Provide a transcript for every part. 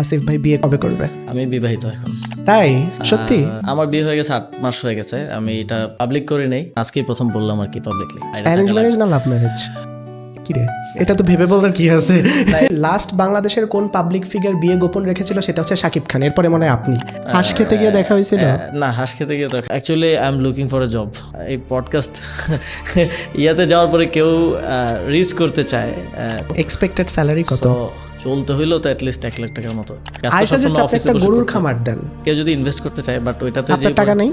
আসিফ ভাই বিয়ে কবে করবে? আমি বিবাহিত এখন। তাই? সত্যি? আমার বিয়ে হয়ে গেছে 8 মাস হয়ে গেছে। আমি এটা পাবলিক করি নাই, আজকেই প্রথম বললাম আর কি পাবলিকলি। অ্যারেঞ্জ ম্যারেজ না লাভ ম্যারেজ? কি রে, এটা তো ভেবে বলার কি আছে? লাস্ট বাংলাদেশের কোন পাবলিক ফিগার বিয়ে গোপন রেখেছিল সেটা হচ্ছে শাকিব খান, এরপরে মনে হয় আপনি। হাঁস খেতে গিয়ে দেখা হয়েছিল? না, হাঁস খেতে গিয়ে তো actually I am looking for a job. এই পডকাস্ট ইয়াতে যাওয়ার পরে কেউ রিচ করতে চায়, এক্সপেক্টেড স্যালারি কত? তো চলতে হইলেও তো অ্যাটলিস্ট 1 লাখ টাকার মতো। আই সাজেস্ট আপনি একটা গরুর খামার দেন। কেউ যদি ইনভেস্ট করতে চায়, বাট ওইটাতে যে আপনার টাকা নেই।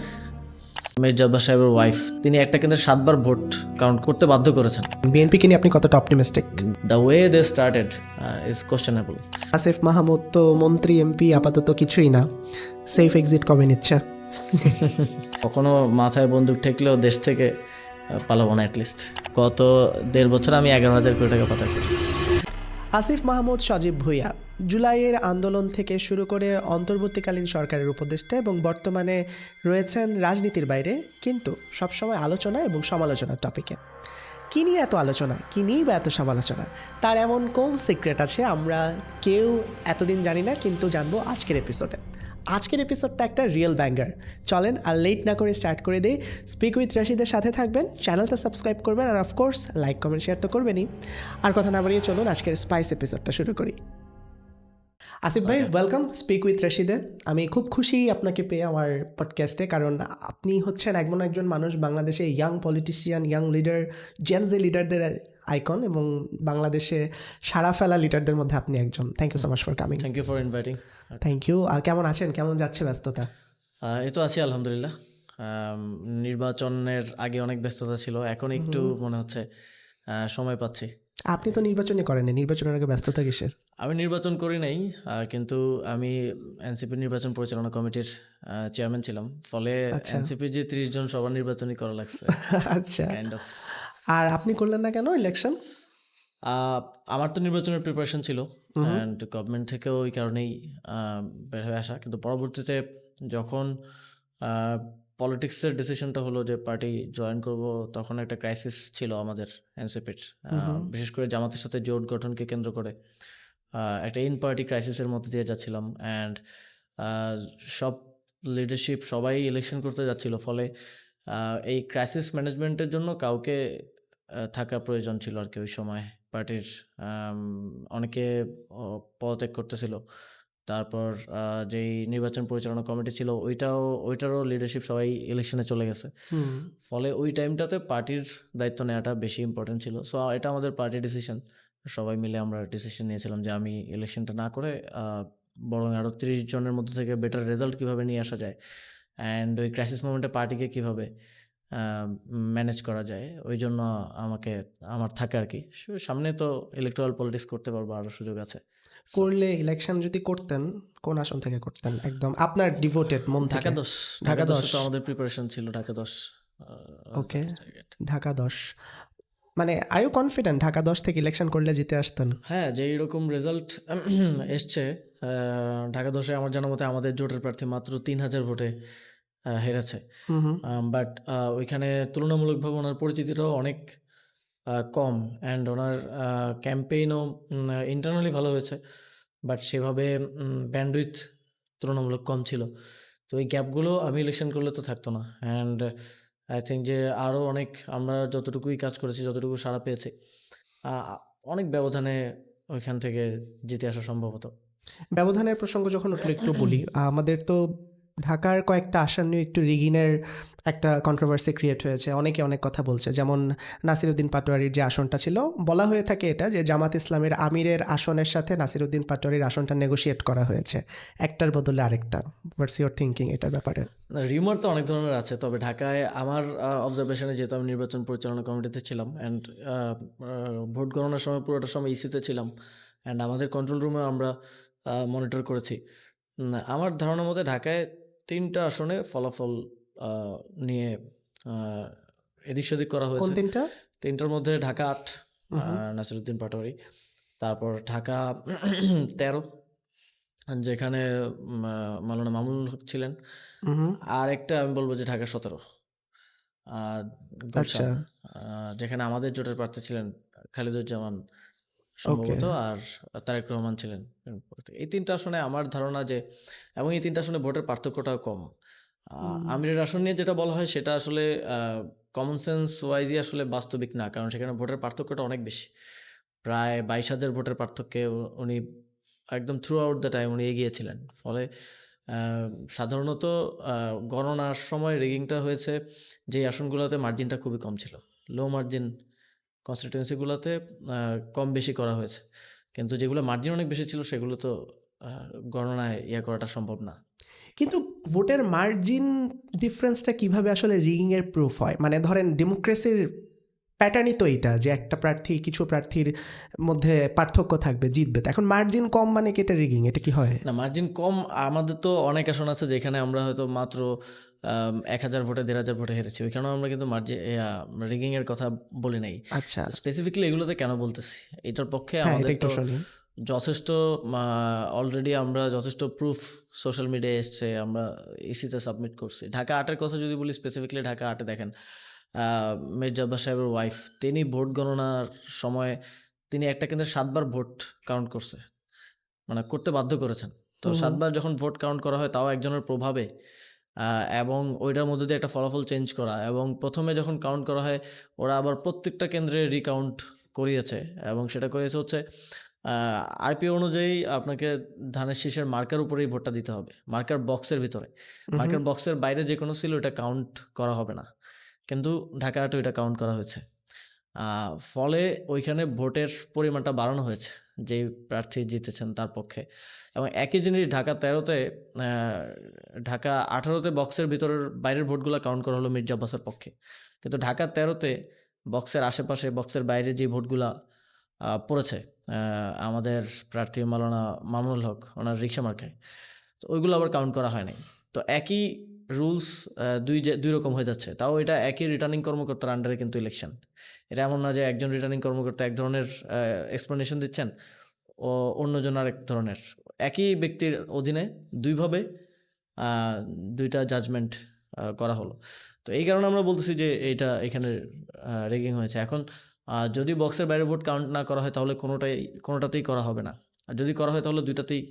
মির্জা আব্বাস সাহেবের ওয়াইফ, তিনি একটা কেন্দ্রে 7 বার ভোট কাউন্ট করতে বাধ্য করেছেন। বিএনপিকে নিয়ে আপনি কতটা optimistic? The way they started is questionable. Asif Mahmud তো মন্ত্রী এমপি আপাতত কিছুই না, সেফ এক্সিট কবে নিচ্ছে? কখনো মাথায় বন্দুক ঠেকলেও দেশ থেকে পালাবো না অ্যাটলিস্ট। গত 1.5 বছর আমি 11,000 কোটি টাকা পাচার করছি। আসিফ মাহমুদ সজীব ভুঁইয়া জুলাইয়ের আন্দোলন থেকে শুরু করে অন্তর্বর্তীকালীন সরকারের উপদেষ্টা এবং বর্তমানে রয়েছেন রাজনীতির বাইরে, কিন্তু সবসময় আলোচনা এবং সমালোচনার টপিকে। কী নিয়ে এত আলোচনা, কী নিয়েই বা এত সমালোচনা? তার এমন কোন সিক্রেট আছে আমরা কেউ এতদিন জানি না, কিন্তু জানবো আজকের এপিসোডে। আজকের এপিসোডটা একটা রিয়েল ব্যাঙ্গার। চলেন আর লেট না করে স্টার্ট করে দিই। স্পিক উইথ রাশিদের সাথে থাকবেন, চ্যানেলটা সাবস্ক্রাইব করবেন, আর অফকোর্স লাইক কমেন্ট শেয়ার তো করবেনই। আর কথা না বাড়িয়ে চলুন আজকের স্পাইস এপিসোডটা শুরু করি। আসিফ ভাই, ওয়েলকাম স্পিক উইথ রাশিদে। আমি খুব খুশি আপনাকে পেয়ে আমার পডকাস্টে, কারণ আপনি হচ্ছেন এমন একজন মানুষ, বাংলাদেশে young politician, young leader, Gen Z লিডারদের আইকন, এবং বাংলাদেশে সারা ফেলা লিডারদের মধ্যে আপনি একজন। Thank you so much for coming. Thank you for inviting. Thank you. কেমন আছেন, কেমন যাচ্ছে ব্যস্ততা? এই তো আছি আলহামদুলিল্লাহ। নির্বাচনের আগে অনেক ব্যস্ততা ছিল, এখন একটু মনে হচ্ছে সময় পাচ্ছি। আপনি তো নির্বাচনই করেননি, নির্বাচনের আগে ব্যস্ততা কিসের? আমি নির্বাচন করি নাই, কিন্তু আমি এনসিপি নির্বাচন পরিচালনা কমিটির চেয়ারম্যান ছিলাম, ফলে এনসিপির যে 30 জন সবার নির্বাচনই করা লাগছে। আচ্ছা, কাইন্ড অফ। আর আপনি করলেন না কেন ইলেকশন? আমার তো নির্বাচনের প্রিপারেশন ছিল, অ্যান্ড গভর্নমেন্ট থেকেও ওই কারণেই বের হয়ে আসা। কিন্তু পরবর্তীতে যখন পলিটিক্সের ডিসিশনটা হলো যে পার্টি জয়েন করব, তখন একটা ক্রাইসিস ছিল আমাদের এনসিপির, বিশেষ করে জামাতের সাথে জোট গঠনকে কেন্দ্র করে একটা ইন পার্টি ক্রাইসিসের মধ্যে দিয়ে যাচ্ছিলাম। অ্যান্ড সব লিডারশিপ সবাই ইলেকশন করতে যাচ্ছিল, ফলে এই ক্রাইসিস ম্যানেজমেন্টের জন্য কাউকে থাকা প্রয়োজন ছিল আর কি। ওই সময় পার্টির অনেকে পদত্যাগ করতেছিল। তারপর যেই নির্বাচন পরিচালনা কমিটি ছিল ওইটারও লিডারশিপ সবাই ইলেকশনে চলে গেছে। ফলে ওই টাইমটাতে পার্টির দায়িত্ব নেওয়াটা বেশি ইম্পর্টেন্ট ছিল। সো এটা আমাদের পার্টি ডিসিশন, সবাই মিলে আমরা ডিসিশন নিয়েছিলাম যে আমি ইলেকশনটা না করে বরং আরও 30 জনের মধ্যে থেকে বেটার রেজাল্ট কীভাবে নিয়ে আসা যায়, অ্যান্ড ওই ক্রাইসিস মোমেন্টে পার্টিকে কীভাবে ম্যানেজ করা যায়, ওই জন্য আমার থাকে আর কি। সামনে তো ইলেকট্রাল পলিটিক্স করতে পারবো, আরও সুযোগ আছে। করলে ইলেকশন যদি করতেন, কোন আসন থেকে করতেন? একদম আপনার ডিভোটেড মন থেকে। ঢাকা 10। ঢাকা 10 তো আমাদের প্রিপারেশন ছিল, ঢাকা 10। ওকে, ঢাকা 10, মানে আর ইউ কনফিডেন্ট ঢাকা 10 থেকে ইলেকশন করলে জিতে আসতেন? হ্যাঁ, যেই রকম রেজাল্ট এসছে ঢাকা 10-এ আমার জানা মতে আমাদের জোটের প্রার্থী মাত্র 3,000 ভোটে হেরেছে। বাট ওইখানে তুলনামূলকভাবে ওনার পরিচিতিটাও অনেক কম, অ্যান্ড ওনার ক্যাম্পেইনও ইন্টারনালি ভালো হয়েছে, বাট সেভাবে ব্যান্ডউইথ তুলনামূলক কম ছিল। তো এই গ্যাপগুলো আমি ইলেকশন করলে তো থাকতো না। অ্যান্ড আই থিঙ্ক যে আরও অনেক, আমরা যতটুকুই কাজ করেছি, যতটুকু সাড়া পেয়েছি, অনেক ব্যবধানে ওইখান থেকে জিতে আসা সম্ভব হতো। ব্যবধানের প্রসঙ্গ যখন উঠলো একটু বলি, আমাদের তো ঢাকার কয়েকটা আসন নিয়ে একটু রিগিনের একটা কন্ট্রোভার্সি ক্রিয়েট হয়েছে, অনেকে অনেক কথা বলছে। যেমন নাসিরউদ্দিন পাটোয়ারির যে আসনটা ছিল, বলা হয়ে থাকে এটা যে জামাত ইসলামের আমিরের আসনের সাথে নাসিরউদ্দিন পাটোয়ারির আসনটা নেগোশিয়েট করা হয়েছে, একটার বদলে আরেকটা। হোয়াটস ইউর থিঙ্কিং এটার ব্যাপারে? রিউমার তো অনেক ধরনের আছে, তবে ঢাকায় আমার অবজারভেশনে, যেহেতু আমি নির্বাচন পরিচালনা কমিটিতে ছিলাম, অ্যান্ড ভোট গণনার সময় পুরোটা সময় ইসিতে ছিলাম, অ্যান্ড আমাদের কন্ট্রোল রুমেও আমরা মনিটর করেছি, আমার ধারণা মতে ঢাকায় 3টা আসনে ফলাফল নিয়ে এদিক সেদিক করা হয়েছে। কোন 3টা? 3টার মধ্যে ঢাকা 8, নাসিরউদ্দিন পাটোয়ারি। তারপর ঢাকা 13, যেখানে মাওলানা মামুনুল হক ছিলেন। আর একটা আমি বলবো যে ঢাকা 17, গুলশান, যেখানে আমাদের জোটের প্রার্থী ছিলেন খালিদুজ্জামান ওকে। সম্ভবত, আর তারেক রহমান ছিলেন। এই ৩ টা আসনে আমার ধারণা যে, এবং এই ৩ টা আসনে ভোটের পার্থক্যটাও কম। আমিরের আসন নিয়ে যেটা বলা হয় সেটা আসলে কমন সেন্স ওয়াইজই আসলে বাস্তবিক না। কারণ সেখানে ভোটের পার্থক্যটা অনেক বেশি। প্রায় ২২,০০০ ভোটের পার্থক্যে উনি একদম থ্রু আউট দ্য টাইম উনি এগিয়ে ছিলেন। ফলে আ সাধারণত আ গণনার সময় রিগিংটা হয়েছে যেই আসনগুলোতে মার্জিনটা খুবই কম ছিল। লো মার্জিন কনস্টিটুয়েন্সি গুলাতে কম বেশি করা হয়েছে। কিন্তু যেগুলো মার্জিন অনেক বেশি ছিল সেগুলো তো আ গণনায় করাটা সম্ভব না। কিন্তু ভোটের মার্জিন ডিফারেন্সটা কিভাবে আসলে রিগিং এর প্রুফ হয়? মানে ধরেন ডেমোক্রেসির প্যাটার্নই তো এইটা যে একটা প্রার্থী কিছু প্রার্থীর মধ্যে পার্থক্য থাকবে, জিতবে। তো এখন মার্জিন কম মানে কি এটা রিগিং? এটা কি হয়? না, মার্জিন কম, আমাদের তো অনেক আসন আছে যেখানে আমরা হয়তো মাত্র ১,০০০ ভোটে ১,৫০০ ভোটে হেরেছি। ওইখানেও আমরা কিন্তু রিগিং এর কথা বলি নাই। আচ্ছা। তো স্পেসিফিকলি এগুলোতে কেন বলতেছি? এটার পক্ষে হ্যাঁ, এটা আমাদের একটু তো শুনি। যথেষ্ট অলরেডি আমরা যথেষ্ট প্রুফ সোশ্যাল মিডিয়ায় এসছে। আমরা ইসিতে সাবমিট করছি। ঢাকা ৮ এর কথা যদি বলি, স্পেসিফিকলি ঢাকা ৮ এ দেখেন আ মির্জা আব্বাস সাহেবের ওয়াইফ, তিনি ভোট গণনার সময় তিনি একটা কেন্দ্রে ৭ বার ভোট কাউন্ট করছে। মানে করতে বাধ্য করেছেন। তো হুম, ৭ হুম। বার যখন ভোট কাউন্ট করা হয় তাও একজনের প্রভাবে, আ এবং ওইটার মধ্যে দিয়ে একটা ফলাফল চেঞ্জ করা, এবং ১ম এ যখন কাউন্ট করা হয় ওরা আবার প্রত্যেকটা কেন্দ্রে রিকাউন্ট করিয়েছে, এবং সেটা করিয়েছে হচ্ছে আ আরপিও অনুযায়ী আপনাকে ধানের শীষের মার্কার উপরেই ভোটটা দিতে হবে। মার্কার বক্সের ভিতরে। উহু। মার্কার বক্সের বাইরে যেকোনো ছিল ওটা কাউন্ট করা হবে না। কিন্তু ঢাকা ৮ এ ওইটা কাউন্ট করা হয়েছে। আ ফলে ওইখানে ভোটের পরিমাণটা বাড়ানো হয়েছে, যেই প্রার্থী জিতেছেন তার পক্ষে। এবং একই জিনিস ঢাকা ১৩ তে, আ ঢাকা ১৮ তে বক্সের ভিতরের বাইরের ভোটগুলা কাউন্ট করা হলো মির্জা আব্বাসের পক্ষে। কিন্তু ঢাকা ১৩ তে বক্সের আশেপাশে, বক্সের বাইরে যে ভোটগুলা পড়েছে, আ আমাদের প্রার্থী মাওলানা মামুনুল হক ওনার রিকশা মার্কায়। তো ওইগুলো আবার কাউন্ট করা হয় নাই। তো একই রুলস ২ রকম হয়ে যাচ্ছে। তাও এটা একই রিটার্নিং কর্মকর্তার আন্ডারে কিন্তু ইলেকশন। এটা এমন না যে একজন রিটার্নিং কর্মকর্তা এক ধরনের এক্সপ্লেনেশন দিচ্ছেন, ও অন্যজন আরেক ধরনের। একই ব্যক্তির অধীনে ২ ভাবে আ ২ টা জাজমেন্ট করা হলো। তো এই কারণে আমরা বলতেছি যে এইটা এখানে রেগিং হয়েছে। এখন যদি বক্সের বাইরে ভোট কাউন্ট না করা হয় তাহলে কোনোটাতেই করা হবে না। আর যদি করা হয় তাহলে ২ টাতেই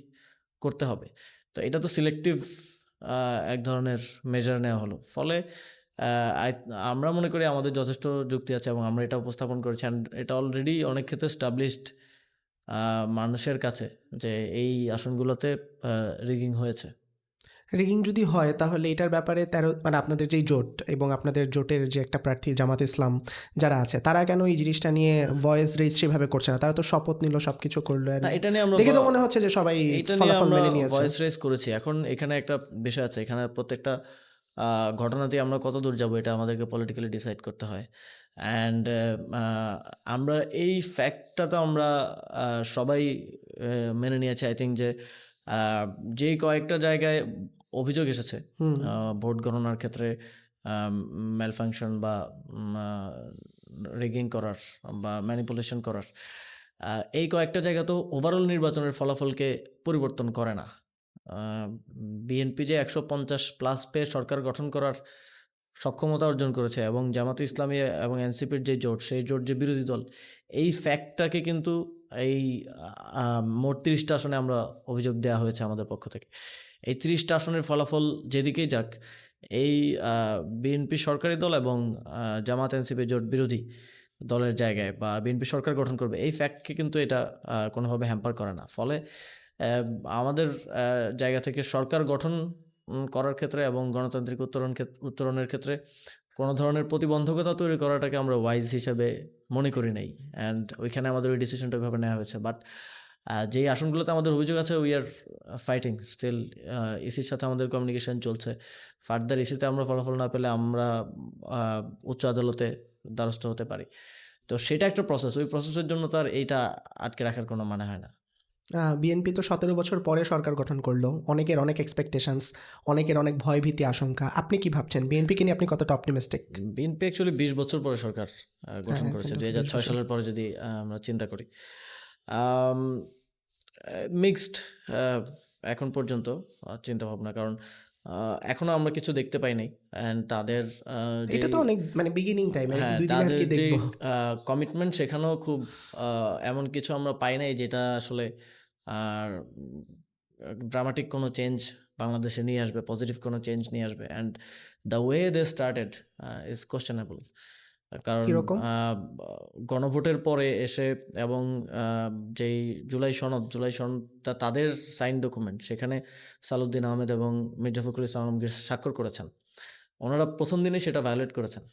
করতে হবে। তো এটা তো সিলেক্টিভ আ এক ধরনের মেজার নেওয়া হলো। ফলে আ আই আমরা মনে করি আমাদের যথেষ্ট যুক্তি আছে এবং আমরা এটা উপস্থাপন করেছি, অ্যান্ড এটা অলরেডি অনেক ক্ষেত্রে এস্টাবলিশড আ মানুষের কাছে যে এই আসনগুলোতে আ রিগিং হয়েছে। রিগিং যদি হয় তাহলে এটার ব্যাপারে ১৩ মানে আপনাদের যেই জোট এবং আপনাদের জোটের যে একটা প্রার্থী জামাত ইসলাম যারা আছে, তারা কেন এই জিনিসটা নিয়ে ভয়েস রেইজ সেভাবে করছে না? তারা তো শপথ নিল, সবকিছু করলো না, অ্যান্ড এটা নিয়ে আমরা দেখে তো মনে হচ্ছে যে সবাই এইটা নিয়ে ফলাফল আমরা মেনে নিয়েছে। ভয়েস রেজ করেছি। এখন এখানে একটা বিষয় আছে। এখানে প্রত্যেকটা আ ঘটনাতেই আমরা কতদূর যাবো এটা আমাদেরকে পলিটিক্যালি ডিসাইড করতে হয়। অ্যান্ড আ আমরা এই ফ্যাক্টটা তো আমরা আ সবাই মেনে নিয়েছি। আই থিংক যে আ যেই কয়েকটা জায়গায় অভিযোগ এসেছে হুম। আ ভোট গণনার ক্ষেত্রে ম্যালফাংশন বা আ রিগিং করার বা ম্যানিপুলেশন করার, আ এই কয়েকটা জায়গা তো ওভারঅল নির্বাচনের ফলাফলকে পরিবর্তন করে না। আ বিএনপি যে ১৫০ প্লাস পেয়ে সরকার গঠন করার সক্ষমতা অর্জন করেছে, এবং জামাতে ইসলামী এবং এনসিপির যে জোট, সেই জোট যে বিরোধী দল, এই ফ্যাক্টটাকে কিন্তু এই আ মোট ৩০ টা আসনে আমরা অভিযোগ দেয়া হয়েছে আমাদের পক্ষ থেকে। এই ৩০ টা আসনের ফলাফল যেদিকেই যাক, এই আ বিএনপি সরকারি দল এবং জামাত এনসিপি জোট বিরোধী দলের জায়গায় বা বিএনপি সরকার গঠন করবে, এই ফ্যাক্টকে কিন্তু এটা কোনোভাবে হ্যাম্পার করে না। ফলে আমাদের জায়গা থেকে সরকার গঠন করার ক্ষেত্রে এবং গণতান্ত্রিক উত্তরণের ক্ষেত্রে কোনো ধরনের প্রতিবন্ধকতা তৈরি করাটাকে আমরা ওয়াইজ হিসেবে মনে করি নাই। অ্যান্ড ওইখানে আমাদের ওই ডিসিশনটা ওইভাবে নেওয়া হয়েছে। বাট যেই আসনগুলোতে আমাদের অভিযোগ আছে, উই আর ফাইটিং স্টিল। ইসির সাথে আমাদের কমিউনিকেশন চলছে। ফার্দার ইসিতে আমরা ফলাফল না পেলে আমরা আ উচ্চ আদালতে দ্বারস্থ হতে পারি। তো সেটা একটা প্রসেস। ওই প্রসেসের জন্য তো আর এইটা আটকে রাখার কোনো মানে হয় না। বিএনপি তো ১৭ বছর পরে সরকার গঠন করলো। অনেকের অনেক এক্সপেকটেশনস, অনেকের অনেক ভয়ভীতি, আশঙ্কা। আপনি কি ভাবছেন? বিএনপিকে নিয়ে আপনি কতটা অপটিমিস্টিক? বিএনপি অ্যাকচুয়ালি ২০ বছর পরে সরকার হ্যাঁ, গঠন হ্যাঁ, করেছে। কাইন্ড অফ ২০ ২০০৬ বছর। সালের পরে যদি আমরা চিন্তা করি। আম মিক্সড আ এখন পর্যন্ত চিন্তাভাবনা। কারণ এখনো আমরা কিছু দেখতে পাই নাই। অ্যান্ড তাদের এটা যেই তো অনেক মানে বিগিনিং টাইম, হ্যাঁ, ২ দিনে আর তাদের কি যেই দেখবো? কমিটমেন্ট সেখানেও খুব এমন কিছু আমরা পাই নাই যেটা আসলে আর ড্রামাটিক কোনো চেঞ্জ বাংলাদেশে নিয়ে আসবে, পজিটিভ কোনো চেঞ্জ নিয়ে আসবে। And the way they started is questionable. কারণ কিরকম? গণভোটের পরে এসে এবং যেই জুলাই সনদটা তাদের সাইন ডকুমেন্ট, সেখানে সালাউদ্দিন আহমেদ এবং মির্জা ফখরুল ইসলাম আলমগীর স্বাক্ষর করেছেন। ওনারা ১ম দিনেই সেটা ভায়োলেট করেছেন।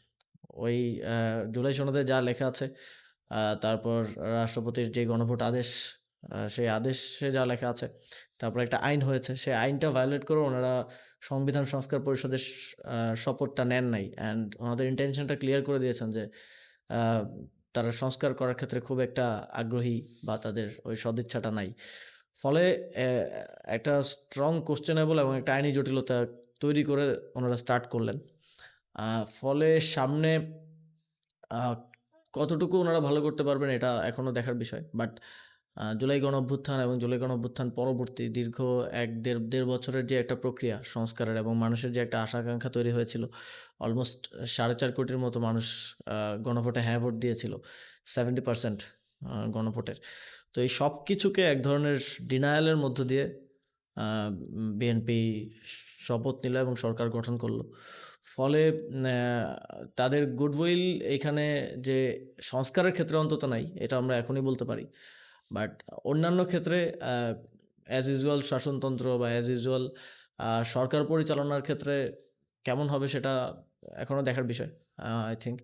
ওই জুলাই সনদে যা লেখা আছে, তারপর রাষ্ট্রপতির যে গণভোট আদেশ, সেই আদেশে যা লেখা আছে, তারপর একটা আইন হয়েছে। সেই আইনটা ভায়োলেট করে ওনারা সংবিধান সংস্কার পরিষদের শপথটা নেন নাই। অ্যান্ড ওনাদের ইন্টেনশনটা ক্লিয়ার করে দিয়েছেন যে আ তারা সংস্কার করার ক্ষেত্রে খুব একটা আগ্রহী বা তাদের ওই সদিচ্ছাটা নাই। ফলে একটা স্ট্রং কোয়েশ্চেনেবল এবং একটা আইনি জটিলতা তৈরি করে ওনারা স্টার্ট করলেন। ফলে সামনে আ কতটুকু ওনারা ভালো করতে পারবেন এটা এখনো দেখার বিষয়। বাট জুলাই গণঅভ্যুত্থান এবং জুলাই গণঅভ্যুত্থান পরবর্তী দীর্ঘ ১-১.৫ বছরের যে একটা প্রক্রিয়া সংস্কারের এবং মানুষের যে একটা আশা-আকাঙ্ক্ষা তৈরি হয়েছিল, অলমোস্ট ৪.৫ কোটির মতো মানুষ আ গণভোটে হ্যাঁ ভোট দিয়েছিল। 70% গণভোটের। তো এই সবকিছুকে এক ধরনের ডিনায়াল এর মধ্য দিয়ে আ বিএনপি শপথ নিল এবং সরকার গঠন করল। ফলে তাদের গুডউইল এইখানে যে সংস্কারের ক্ষেত্রে অন্তত নাই, এটা আমরা এখনই বলতে পারি। বাট অন্যান্য ক্ষেত্রে অ্যাজ ইউজুয়াল শাসনতন্ত্র বা অ্যাজ ইউজুয়াল সরকার পরিচালনার ক্ষেত্রে কেমন হবে সেটা এখনও দেখার বিষয়, আই থিংক।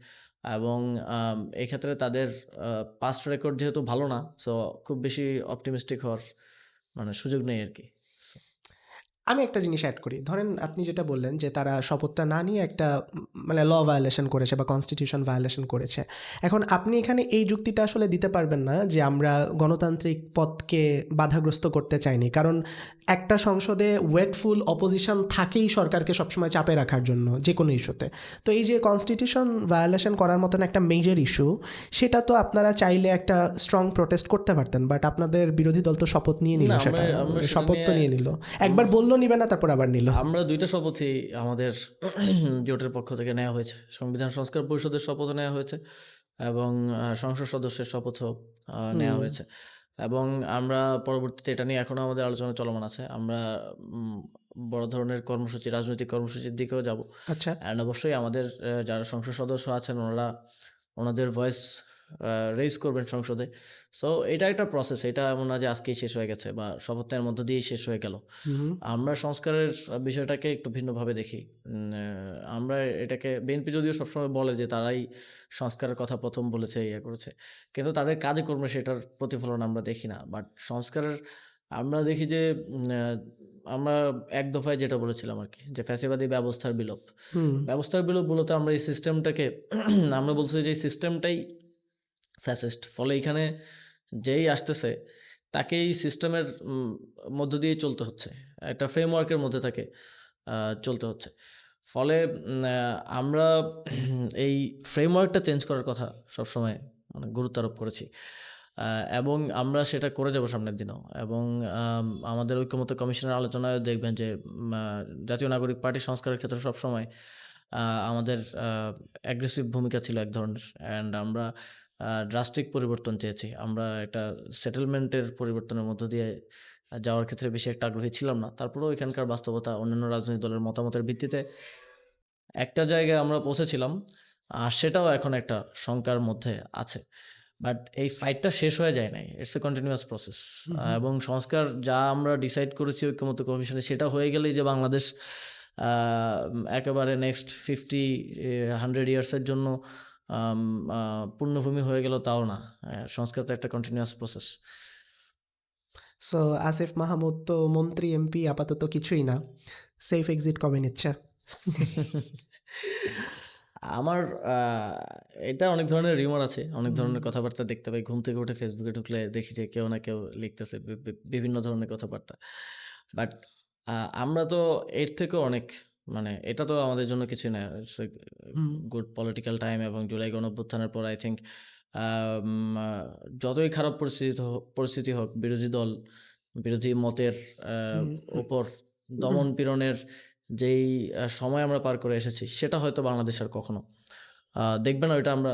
এবং এই ক্ষেত্রে তাদের পাস্ট রেকর্ড যেহেতু ভালো না, সো খুব বেশি অপটিমিস্টিক হওয়ার মানে সুযোগ নেই আরকি। সো আমি একটা জিনিস এড করি। ধরেন আপনি যেটা বললেন যে তারা শপথটা না নিয়ে একটা মানে ল ভায়োলেশন করেছে বা কনস্টিটিউশন ভায়োলেশন করেছে। এখন আপনি এখানে এই যুক্তিটা আসলে দিতে পারবেন না যে আমরা গণতান্ত্রিক পথকে বাধাগ্রস্ত করতে চাইনি। কারণ একটা সংসদে ওয়েটফুল অপোজিশন থাকেই সরকারকে সবসময় চাপে রাখার জন্য যেকোনো ইস্যুতে। তো এই যে কনস্টিটিউশন ভায়োলেশন করার মতন একটা মেজর ইস্যু, সেটা তো আপনারা চাইলে একটা স্ট্রং প্রোটেস্ট করতে পারতেন। বাট আপনাদের বিরোধী দল তো শপথ নিয়ে নিল না, সেটা। আমরা সেটা শপথ তো নিয়ে নিয়ে নিল। একবার বলল নিবে না, তারপর আবার নিল। আমরা ২ টা শপথই আমাদের জোটের পক্ষ থেকে নেওয়া হয়েছে। সংবিধান সংস্কার পরিষদের শপথও নেওয়া হয়েছে এবং সংসদ সদস্যের শপথও নেওয়া হয়েছে। এবং আমরা পরবর্তীতে এটা নিয়ে এখনো আমাদের আলোচনা চলমান আছে। আমরা উম বড় ধরনের কর্মসূচি, রাজনৈতিক কর্মসূচির দিকেও যাবো। আচ্ছা। অ্যান্ড অবশ্যই আমাদের যারা সংসদ সদস্য আছেন ওনাদের ভয়েস রেইজ করবেন সংসদে। সো এটা একটা প্রসেস। এটা এমন না যে আজকেই শেষ হয়ে গেছে বা শপথ নেওয়ার মধ্য দিয়েই শেষ হয়ে গেল। হুম। আমরা সংস্কারের বিষয়টাকে একটু ভিন্নভাবে দেখি। আমরা এটাকে বিএনপি যদিও সবসময় বলে যে তারাই সংস্কারের কথা ১ম বলেছে, ইয়ে করেছে। কিন্তু তাদের কাজে কর্মে সেটার প্রতিফলন আমরা দেখি না। বাট সংস্কারের আমরা দেখি যে আমরা এক দফায় যেটা বলেছিলাম আরকি যে ফ্যাসিবাদী ব্যবস্থার বিলোপ। হুম। ব্যবস্থার বিলোপ বলতে আমরা এই সিস্টেমটাকে আমরা বলছি যে এই সিস্টেমটাই ফ্যাসিস্ট। ফলে এইখানে যেই আসতেছে তাকে এই সিস্টেমের মধ্য দিয়েই চলতে হচ্ছে। একটা ফ্রেমওয়ার্কের মধ্যে তাকে চলতে হচ্ছে। ফলে আমরা এই ফ্রেমওয়ার্কটা চেঞ্জ করার কথা সবসময় মানে গুরুত্ব আরোপ করেছি। এবং আমরা সেটা করে যাব সামনের দিনেও। এবং আমাদের ঐকমত্য কমিশনের আলোচনায় দেখবেন যে জাতীয় নাগরিক পার্টি সংস্কারের ক্ষেত্রে সবসময় আমাদের অ্যাগ্রেসিভ ভূমিকা ছিল এক ধরনের। অ্যান্ড আমরা ড্রাস্টিক পরিবর্তন চেয়েছি। আমরা একটা সেটেলমেন্টের পরিবর্তনের মধ্য দিয়ে যাওয়ার ক্ষেত্রে বেশি একটা আগ্রহী ছিলাম না। তারপরেও এখানকার বাস্তবতা অন্যান্য রাজনৈতিক দলের মতামতের ভিত্তিতে একটা জায়গায় আমরা পৌঁছেছিলাম। সেটাও এখন একটা শঙ্কার মধ্যে আছে। বাট এই ফাইটটা শেষ হয়ে যায় নাই। It's a continuous process. এবং সংস্কার যা আমরা ডিসাইড করেছি ঐকমত্য কমিশনে সেটা হয়ে গেলেই যে বাংলাদেশ আ একেবারে নেক্সট 100 ইয়ার্সের জন্য আম আ পূর্ণভূমি হয়ে গেল তাও না। সংস্কার তো একটা continuous process. So Asif Mahmud তো মন্ত্রী, এমপি আপাতত কিছুই না। সেফ এক্সিট কবে নিচ্ছে? আমার আ এটা অনেক ধরনের রিউমার আছে। অনেক ধরনের কথাবার্তা দেখতে পাই। ঘুম থেকে উঠে ফেসবুকে ঢুকলে দেখি যে কেউ না কেউ লিখতেছে বিভিন্ন ধরনের কথাবার্তা। বাট আ আমরা তো এর থেকেও অনেক মানে এটা তো আমাদের জন্য কিছুই না। It's a hmm. Good political time এবং জুলাই গণঅভ্যুত্থানের পর আই থিংক আম আ যতই খারাপ পরিস্থিতি হোক বিরোধী দল, বিরোধী মতের আ হুম, হুম, উপর দমন-পীড়নের যেই সময় আমরা পার করে এসেছি সেটা হয়তো বাংলাদেশ আর কখনো দেখবে না, ওইটা আমরা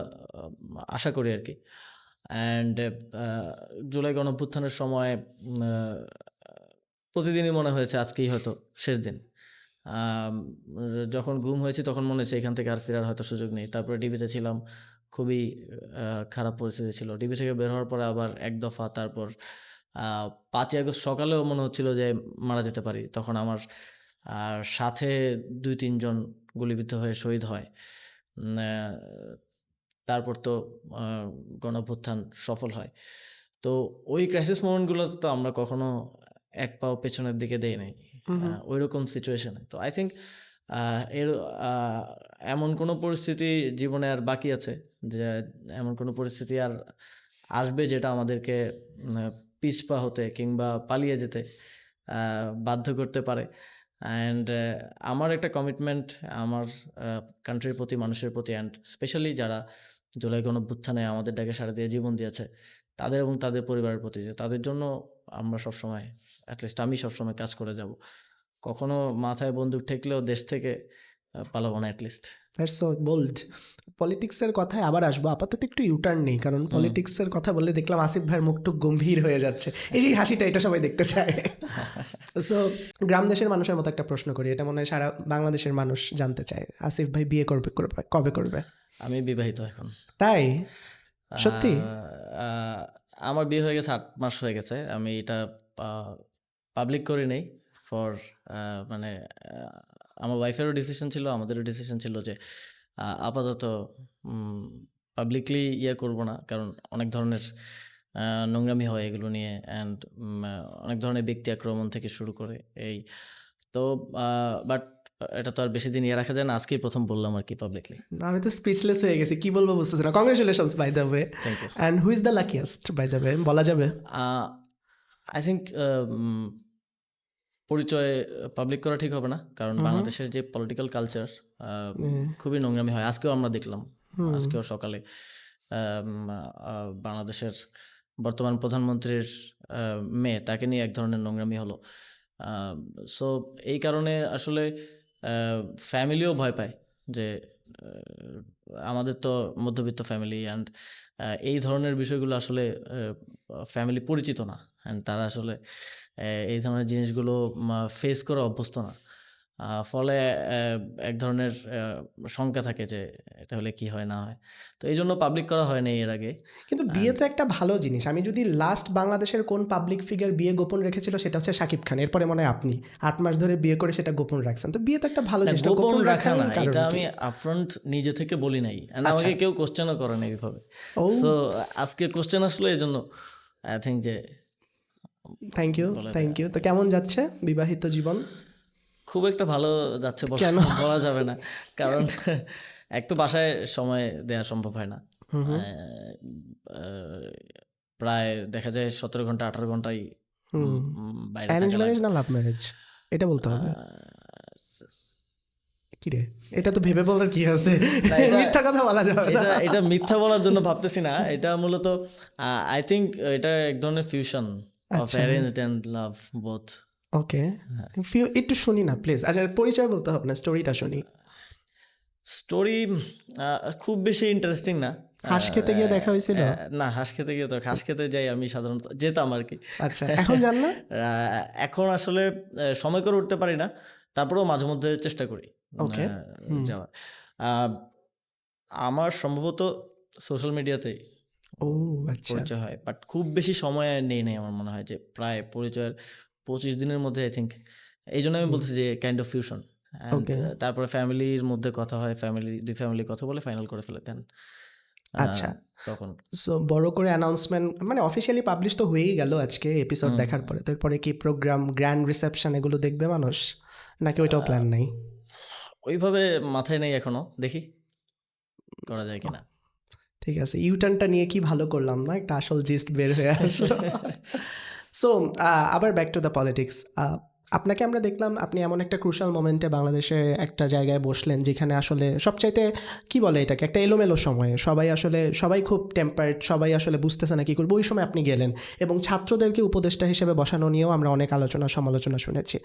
আশা করি আর কি। অ্যান্ড জুলাই গণঅভ্যুত্থানের সময় প্রতিদিনই মনে হয়েছে আজকেই হয়তো শেষ দিন। আম, যখন গুম হয়েছি তখন মনে হচ্ছে এখান থেকে আর ফেরার হয়তো সুযোগ নেই। তারপরে ডিবিতে ছিলাম, খুবই খারাপ পরিস্থিতি ছিল। ডিবি থেকে বের হওয়ার পরে আবার এক দফা, তারপর 5ই আগস্ট সকালেও মনে হচ্ছিল যে মারা যেতে পারি। তখন আমার সাথে 2-3 জন গুলিবিদ্ধ হয়ে শহীদ হয়। তারপর তো গণঅভ্যুত্থান সফল হয়। তো ওই ক্রাইসিস মোমেন্টগুলোতে তো আমরা কখনো এক পাও পেছনের দিকে দেই নাই ওই রকম সিচুয়েশনে। তো আই থিঙ্ক এর এমন কোনো পরিস্থিতি জীবনে আর বাকি আছে, যে এমন কোনো পরিস্থিতি আর আসবে যেটা আমাদেরকে পিছপা হতে কিংবা পালিয়ে যেতে বাধ্য করতে পারে। অ্যান্ড আমার একটা কমিটমেন্ট আমার কান্ট্রির প্রতি, মানুষের প্রতি, অ্যান্ড স্পেশালি যারা জুলাই গণঅভ্যুত্থানে আমাদের ডাকে সাড়া দিয়ে জীবন দিয়েছে তাদের এবং তাদের পরিবারের প্রতি, যে তাদের জন্য আমরা সবসময়, অ্যাটলিস্ট আমি সবসময় কাজ করে যাব। কখনো মাথায় বন্দুক ঠেকলেও দেশ থেকে পালাবো না অ্যাটলিস্ট। That's so bold. পলিটিক্সের কথায় আবার আসবো, আপাতত একটু ইউটার্ন নেই, কারণ পলিটিক্সের কথা বললে দেখলাম আসিফ ভাইয়ের মুখটুক গম্ভীর হয়ে যাচ্ছে। এই যে হাসিটা, এটা সবাই দেখতে চায়। সো গ্রাম দেশের মানুষের মতো একটা প্রশ্ন করি, এটা মনে হয় সারা বাংলাদেশের মানুষ জানতে চায়, আসিফ ভাই বিয়ে কবে করবে? আমি বিবাহিত এখন। তাই? সত্যি? আমার বিয়ে হয়ে গেছে, 8 মাস হয়ে গেছে। আমি এটা পাবলিক করি নাই ফর মানে আমার ওয়াইফেরও ডিসিশন ছিল, আমাদেরও ডিসিশন ছিল যে আপাতত পাবলিকলি করব না, কারণ অনেক ধরনের নোংরামি হয় এগুলো নিয়ে, অ্যান্ড অনেক ধরনের ব্যক্তি আক্রমণ থেকে শুরু করে এই তো। বাট এটা তো আর বেশি দিন রাখা যায় না, আজকেই প্রথম বললাম আর কি পাবলিকলি। আমি তো স্পিচলেস হয়ে গেছি, কি বলবো বুঝতেছি না। Congratulations by the way. Thank you. And who is the luckiest by the way, বলা যাবে? আই থিঙ্ক পরিচয় পাবলিক করা ঠিক হবে না, কারণ বাংলাদেশের যে পলিটিক্যাল কালচার খুবই নোংরামি হয়। আজকেও আমরা দেখলাম, আজকেও সকালে বাংলাদেশের বর্তমান প্রধানমন্ত্রীর মেয়ে, তাকে নিয়ে এক ধরনের নোংরামি হলো। সো এই কারণে আসলে ফ্যামিলিও ভয় পায় যে আমাদের তো মধ্যবিত্ত ফ্যামিলি, অ্যান্ড এই ধরনের বিষয়গুলো আসলে ফ্যামিলি পরিচিত না, অ্যান্ড তারা আসলে এই ধরনের জিনিসগুলো ফেস করে অভ্যস্ত না। ফলে এক ধরনের শঙ্কা থাকে যে এটা হলে কি হয় না হয়। তো এই জন্য পাবলিক করা হয়নি এর আগে। কিন্তু বিয়ে তো একটা ভালো জিনিস। আমি যদি লাস্ট বাংলাদেশের কোন পাবলিক ফিগার বিয়ে গোপন রেখেছিল, সেটা হচ্ছে শাকিব খান। এরপরে মনে হয় আপনি 8 মাস ধরে বিয়ে করে সেটা গোপন রাখছেন। তো বিয়ে তো একটা ভালো জিনিস। গোপন রাখা না, এটা আমি আপফ্রন্ট নিজে থেকে বলি নাই, আমাকে কেউ কোশ্চেনও করে না এইভাবে। সো আজকে কোশ্চেন আসলো, এই জন্য আই থিঙ্ক যে থ্যাংক ইউ। তো কেমন যাচ্ছে বিবাহিত জীবন? খুব একটা ভালো যাচ্ছে বলা যাবে না, কারণ এক তো বাসায় সময় দেওয়া সম্ভব হয় না। প্রায় দেখা যায় 17 ঘন্টা 18 ঘন্টাই বাইরে অ্যারেঞ্জ ম্যারেজ না লাভ ম্যারেজ, এটা বলতে হবে। কি রে, এটা তো ভেবে বলার কি আছে? মিথ্যা কথা বলা যাবে না। এটা মিথ্যা বলার জন্য ভাবতেছি না, এটা মূলত আই থিঙ্ক এটা এক ধরনের fusion of arranged and love both. Okay, একটু শুনি না প্লিজ। আচ্ছা, পরিচয় বলতে হবে না, স্টোরিটা শুনি। স্টোরি খুব বেশি ইন্টারেস্টিং না। হাঁস খেতে গিয়ে দেখা হয়েছিল? না, হাঁস খেতে গিয়ে তো, হাঁস খেতে যাই আমি সাধারণত, যেতাম আর কি। আচ্ছা, এখন জান না? এখন আসলে সময় করে উঠতে পারি না, তারপরেও মাঝে মধ্যে চেষ্টা করি যাওয়ার। আমার সম্ভবত সোশ্যাল মিডিয়াতেই পরিচয় হয়, বাট খুব বেশি সময় নেই আমার মনে হয়, যে প্রায় পরিচয়ের 25 দিনের মধ্যে আই থিঙ্ক। এই জন্য আমি বলছি যে কাইন্ড অফ ফিউশন। তারপরে ফ্যামিলির মধ্যে কথা হয়, দুই ফ্যামিলি কথা বলে ফাইনাল করে ফেলে দেন। আচ্ছা, তখন সো বড় করে অ্যানাউন্সমেন্ট, মানে অফিসিয়ালি পাবলিশ তো হয়েই গেল আজকে এপিসোড দেখার পরে। তারপরে কি প্রোগ্রাম, গ্র্যান্ড রিসেপশন এগুলো দেখবে মানুষ, নাকি ওইটাও প্ল্যান নাই? ওইভাবে মাথায় নেই এখনো, দেখি করা যায় কিনা। ঠিক আছে, ইউটার্নটা নিয়ে কি ভালো করলাম না, একটা আসল জিস্ট বের হয়ে আসলো। সো আবার ব্যাক টু দ্য পলিটিক্স। আপনাকে আমরা দেখলাম, আপনি এমন একটা ক্রুশাল মোমেন্টে বাংলাদেশের একটা জায়গায় বসলেন যেখানে আসলে সবচাইতে কি বলে এটাকে, একটা এলোমেলো সময়ে সবাই খুব টেম্পার্ড, সবাই আসলে বুঝতেছে না কী করবো। ওই সময় আপনি গেলেন এবং ছাত্রদেরকে উপদেষ্টা হিসেবে বসানো নিয়েও আমরা অনেক আলোচনা সমালোচনা শুনেছি।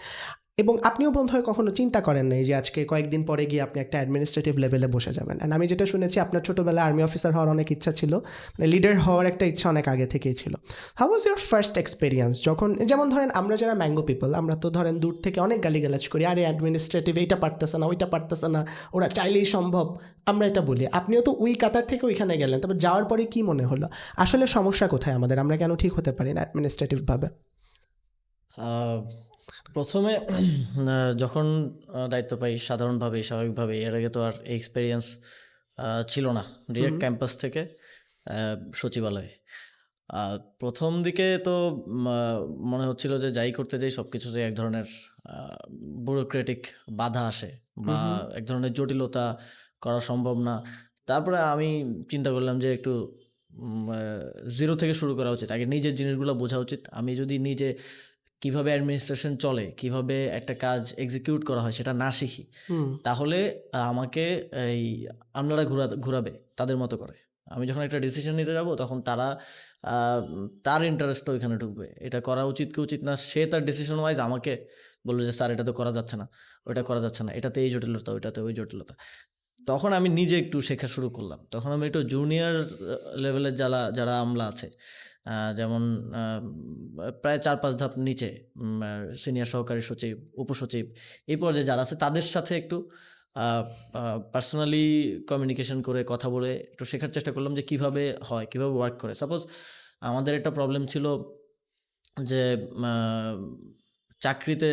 এবং আপনিও বোধ হয় কখনো চিন্তা করেন নাই যে আজকে কয়েকদিন পরে গিয়ে আপনি একটা অ্যাডমিনিস্ট্রেটিভ লেভেলে বসে যাবেন। অ্যান্ড আমি যেটা শুনেছি আপনার ছোটোবেলায় আর্মি অফিসার হওয়ার অনেক ইচ্ছা ছিল, মানে লিডার হওয়ার একটা ইচ্ছা অনেক আগে থেকেই ছিল। How was your first experience যখন, যেমন ধরেন আমরা যারা ম্যাঙ্গো পিপল, আমরা তো ধরেন দূর থেকে অনেক গালিগালাজ করি, আরে অ্যাডমিনিস্ট্রেটিভ এইটা পারতেছে না, ওইটা পারতেছে না, ওরা চাইলেই সম্ভব, আমরা এটা বলি। আপনিও তো ওই কাতার থেকে ওইখানে গেলেন, তবে যাওয়ার পরে কী মনে হলো আসলে সমস্যা কোথায় আমাদের, আমরা কেন ঠিক হতে পারি না অ্যাডমিনিস্ট্রেটিভভাবে? আহ, প্রথমে যখন দায়িত্ব পাই সাধারণভাবেই স্বাভাবিকভাবেই, এর আগে তো আর এক্সপিরিয়েন্স ছিল না, ডিরেক্ট ক্যাম্পাস থেকে সচিবালয়ে। প্রথম দিকে তো মনে হচ্ছিল যে যাই করতে যাই সব কিছুতে এক ধরনের ব্যুরোক্রেটিক বাধা আসে বা এক ধরনের জটিলতা, করা সম্ভব না। তারপরে আমি চিন্তা করলাম যে একটু জিরো থেকে শুরু করা উচিত, আগে নিজের জিনিসগুলো বোঝা উচিত। আমি যদি নিজে কিভাবে অ্যাডমিনিস্ট্রেশন চলে, কিভাবে একটা কাজ এক্সিকিউট করা হয় সেটা না শিখি, তাহলে আমাকে এই আমলারা ঘুরাবে তাদের মতো করে। আমি যখন একটা ডিসিশন নিতে যাব তখন তারা তার ইন্টারেস্ট ওইখানে ঢুকবে, এটা করা উচিত কি উচিত না, সে তার ডিসিশন ওয়াইজ আমাকে বললো যে স্যার এটা তো করা যাচ্ছে না, ওইটা করা যাচ্ছে না, এটাতে এই জটিলতা, ওইটাতে ওই জটিলতা। তখন আমি নিজে একটু শেখা শুরু করলাম। তখন আমি একটু জুনিয়র লেভেলের যারা আমলা আছে, যেমন প্রায় 4-5 ধাপ নিচে, সিনিয়র সহকারী সচিব, উপসচিব, এই পর্যায়ে যারা আছে তাদের সাথে একটু পার্সোনালি কমিউনিকেশন করে কথা বলে একটু শেখার চেষ্টা করলাম যে কিভাবে হয়, কিভাবে ওয়ার্ক করে। সাপোজ আমাদের একটা প্রবলেম ছিল যে চাকরিতে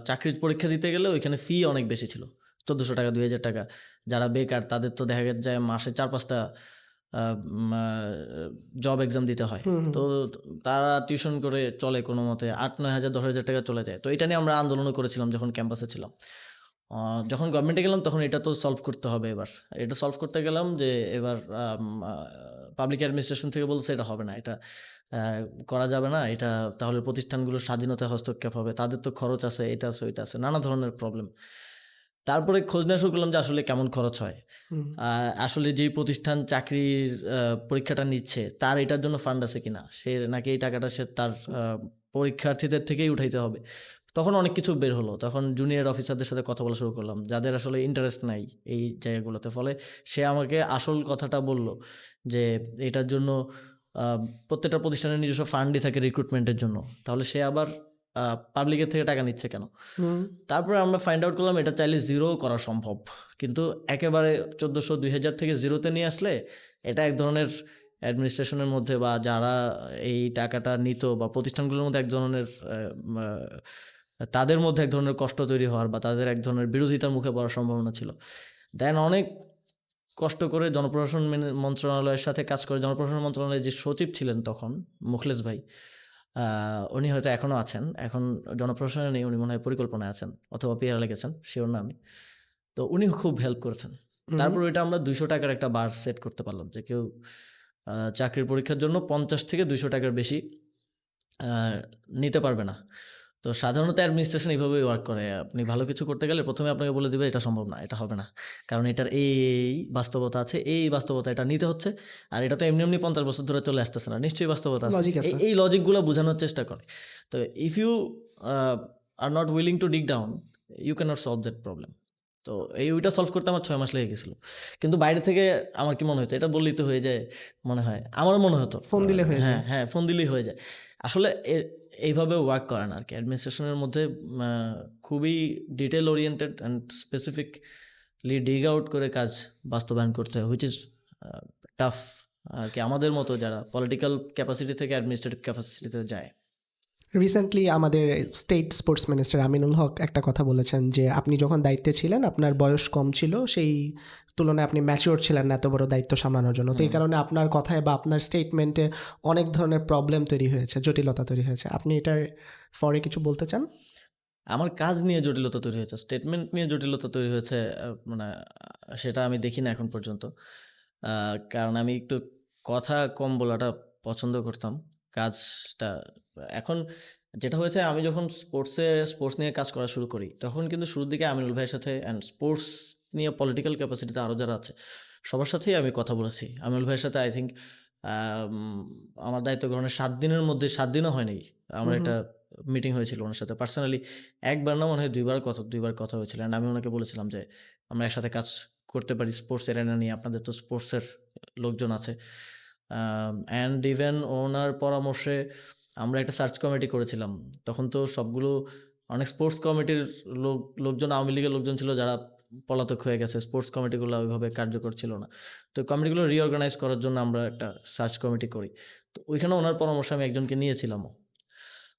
চাকরির পরীক্ষা দিতে গেলে ওইখানে ফি অনেক বেশি ছিল, 1400 টাকা, 2000 টাকা। যারা বেকার তাদের তো দেখা যায় মাসে 4-5টা জব এক্সাম দিতে হয়। তো তারা টিউশন করে চলে কোনো মতে, 8-9 হাজার 10,000 টাকা চলে যায়। তো এটা নিয়ে আমরা আন্দোলনও করেছিলাম যখন ক্যাম্পাসে ছিলাম। যখন গভর্নমেন্টে গেলাম তখন এটা তো সলভ করতে হবে। এবার এটা সলভ করতে গেলাম যে এবার পাবলিক অ্যাডমিনিস্ট্রেশন থেকে বলছে এটা হবে না, এটা করা যাবে না, এটা তাহলে প্রতিষ্ঠানগুলোর স্বাধীনতা হস্তক্ষেপ হবে, তাদের তো খরচ আছে, এটা আছে, ওইটা আছে, নানা ধরনের প্রবলেম। তারপরে খোঁজ নেওয়া শুরু করলাম যে আসলে কেমন খরচ হয়, আসলে যেই প্রতিষ্ঠান চাকরির পরীক্ষাটা নিচ্ছে তার এটার জন্য ফান্ড আছে কিনা, সে নাকি এই টাকাটা সে তার পরীক্ষার্থীদের থেকেই উঠাইতে হবে। তখন অনেক কিছু বের হলো। তখন জুনিয়র অফিসারদের সাথে কথা বলা শুরু করলাম যাদের আসলে ইন্টারেস্ট নাই এই জায়গাগুলোতে। ফলে সে আমাকে আসল কথাটা বলল যে এটার জন্য প্রত্যেকটা প্রতিষ্ঠানের নিজস্ব ফান্ডই থাকে রিক্রুটমেন্টের জন্য, তাহলে সে আবার পাবলিকের থেকে টাকা নিচ্ছে কেন। তারপরে আমরা ফাইন্ড আউট করলাম এটা চাইলে জিরো করা সম্ভব, কিন্তু একেবারে 1400-2000 থেকে জিরোতে নিয়ে আসলে এটা এক ধরনের অ্যাডমিনিস্ট্রেশনের মধ্যে বা যারা এই টাকাটা নিত বা প্রতিষ্ঠানগুলোর মধ্যে এক ধরনের তাদের মধ্যে এক ধরনের কষ্ট তৈরি হওয়ার বা তাদের এক ধরনের বিরোধিতার মুখে পড়ার সম্ভাবনা ছিল। দেন অনেক কষ্ট করে জনপ্রশাসন মন্ত্রণালয়ের সাথে কাজ করে, জনপ্রশাসন মন্ত্রণালয়ের যে সচিব ছিলেন তখন মুখলেস ভাই, উনি হয়তো এখনও আছেন, এখন জনপ্রশাসনে নেই, উনি মনে হয় পরিকল্পনায় আছেন অথবা পেয়ারা লেগেছেন, শিওর না আমি। তো উনি খুব হেল্প করেছেন। তারপর ওইটা আমরা 200 টাকার একটা বার সেট করতে পারলাম যে কেউ চাকরির পরীক্ষার জন্য 50 থেকে 200 টাকার বেশি নিতে পারবে না। তো সাধারণত অ্যাডমিনিস্ট্রেশন এইভাবেই ওয়ার্ক করে। আপনি ভালো কিছু করতে গেলে প্রথমে আপনাকে বলে দিবে এটা সম্ভব না, এটা হবে না, কারণ এটার এই বাস্তবতা আছে, এই বাস্তবতা এটা নিতে হচ্ছে, আর এটা তো এমনি এমনি 50 বছর ধরে চলে আসতেছে না, নিশ্চয়ই বাস্তবতা আছে। এই লজিকগুলো বোঝানোর চেষ্টা করে। তো if you are not willing to dig down, you can not solve that problem. তো ওইটা সলভ করতে আমার 6 মাস লেগে গেছিলো। কিন্তু বাইরে থেকে আমার কি মনে হতো, এটা বললেই তো হয়ে যায়, মনে হয় আমারও মনে হতো ফোন দিলে হয়ে যায়। হ্যাঁ, ফোন দিলেই হয়ে যায়। আসলে এইভাবে ওয়ার্ক করে না আর কি। অ্যাডমিনিস্ট্রেশনের মধ্যে খুবই detail oriented and specifically dig out করে কাজ বাস্তবায়ন করতে হয়, হুইচ ইজ টাফ আর কি, আমাদের মতো যারা পলিটিক্যাল ক্যাপাসিটি থেকে অ্যাডমিনিস্ট্রেটিভ ক্যাপাসিটিতে যায়। রিসেন্টলি আমাদের স্টেট স্পোর্টস মিনিস্টার আমিনুল হক একটা কথা বলেছেন যে আপনি যখন দায়িত্বে ছিলেন আপনার বয়স কম ছিল, সেই তুলনায় আপনি ম্যাচিওর ছিলেন না এত বড় দায়িত্ব সামলানোর জন্য। তো এই কারণে আপনার কথায় বা আপনার স্টেটমেন্টে অনেক ধরনের প্রবলেম তৈরি হয়েছে, জটিলতা তৈরি হয়েছে। আপনি এটার ফরে কিছু বলতে চান? আমার কাজ নিয়ে জটিলতা তৈরি হয়েছে, স্টেটমেন্ট নিয়ে জটিলতা তৈরি হয়েছে, মানে সেটা আমি দেখি না এখন পর্যন্ত। কারণ আমি একটু কথা কম বলাটা পছন্দ করতাম। কাজটা এখন যেটা হয়েছে, আমি যখন স্পোর্টস নিয়ে কাজ করা শুরু করি তখন কিন্তু শুরুর দিকে আমিনুল ভাইয়ের সাথে অ্যান্ড স্পোর্টস নিয়ে পলিটিক্যাল ক্যাপাসিটিতে আরও যারা আছে সবার সাথেই আমি কথা বলেছি। আমিনুল ভাইয়ের সাথে আই থিঙ্ক আমার দায়িত্ব গ্রহণের 7 দিনের মধ্যে, 7 দিনও হয়নি, আমরা একটা মিটিং হয়েছিল ওনার সাথে পার্সোনালি, একবার না মনে হয় দুইবার কথা হয়েছিল। অ্যান্ড আমি ওনাকে বলেছিলাম যে আমরা একসাথে কাজ করতে পারি স্পোর্টস এরিনা নিয়ে, আপনাদের তো স্পোর্টসের লোকজন আছে। অ্যান্ড ইভেন ওনার পরামর্শে আমরা একটা সার্চ কমিটি করেছিলাম। তখন তো সবগুলো অনেক স্পোর্টস কমিটির লোকজন, আওয়ামী লীগের লোকজন ছিল যারা পলাতক হয়ে গেছে, স্পোর্টস কমিটিগুলো ওইভাবে কার্যকর ছিল না। তো কমিটিগুলো রিঅর্গানাইজ করার জন্য আমরা একটা সার্চ কমিটি করি। তো ওইখানে ওনার পরামর্শে আমি একজনকে নিয়েছিলামও।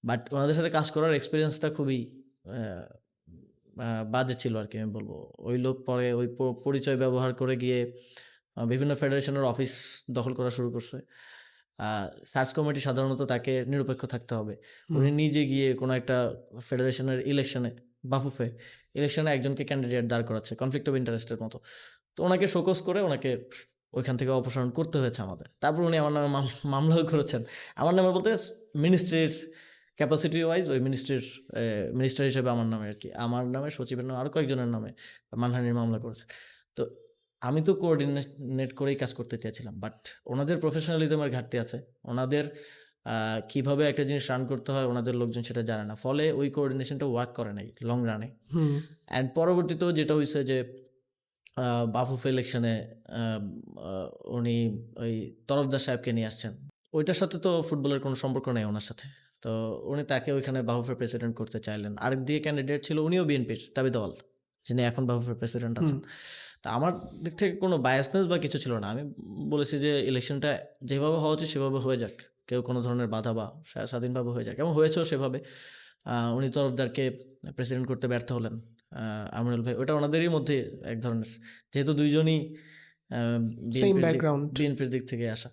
বাট ওনাদের সাথে কাজ করার এক্সপিরিয়েন্সটা খুবই বাজে ছিল আর কি, আমি বলবো। ওই লোক পরে ওই পরিচয় ব্যবহার করে গিয়ে বিভিন্ন ফেডারেশনের অফিস দখল করা শুরু করছে। সার্চ কমিটি সাধারণত তাকে নিরপেক্ষ থাকতে হবে। উনি নিজে গিয়ে কোনো একটা ফেডারেশনের বাফুফে ইলেকশনে একজনকে ক্যান্ডিডেট দাঁড় করাচ্ছে কনফ্লিক্ট অফ ইন্টারেস্টের মতো। তো ওনাকে শোকজ করে ওনাকে ওইখান থেকে অপসারণ করতে হয়েছে আমাদের। তারপর উনি আমার নামে মামলাও করেছেন। আমার নামে বলতে মিনিস্ট্রির ক্যাপাসিটি ওয়াইজ ওই মিনিস্টার হিসেবে আমার নামে আর কি, আমার নামে, সচিবের নামে, আরও কয়েকজনের নামে মানহানির মামলা করেছে। তো আমি তো কোঅর্ডিনেট করেই কাজ করতে চেয়েছিলাম, বাট ওনাদের প্রফেশনালিজমের ঘাটতি আছে। ওনাদের কিভাবে একটা জিনিস রান করতে হয় ওনাদের লোকজন সেটা জানে না, ফলে ওই কোঅর্ডিনেশনটা ওয়ার্ক করে নাই লং রানে। অ্যান্ড পরবর্তীতেও যেটা হয়েছে যে বাফুফে ইলেকশনে উনি ওই তরফদার সাহেবকে নিয়ে আসছেন, ওইটার সাথে তো ফুটবলের কোনো সম্পর্ক নেই ওনার সাথে। তো উনি তাকে ওইখানে বাফুফের প্রেসিডেন্ট করতে চাইলেন। আরেক দিকে ক্যান্ডিডেট ছিল, উনিও বিএনপির তাবিদাওয়াল, যিনি এখন বাফুফের প্রেসিডেন্ট আছেন। তা আমার দিক থেকে কোনো বায়াসনেস বা কিছু ছিল না। আমি বলেছি যে ইলেকশনটা যেভাবে হওয়া উচিত সেভাবে হয়ে যাক, কেউ কোনো ধরনের বাধা বা স্বাধীনভাবে হয়ে যাক, এবং হয়েছেও সেভাবে। উনি তরফদারকে প্রেসিডেন্ট করতে ব্যর্থ হলেন, আমিনুল ভাই। ওটা ওনাদেরই মধ্যে এক ধরনের, যেহেতু দুইজনই সেম ব্যাকগ্রাউন্ড, বিএনপির দিক থেকে আসা,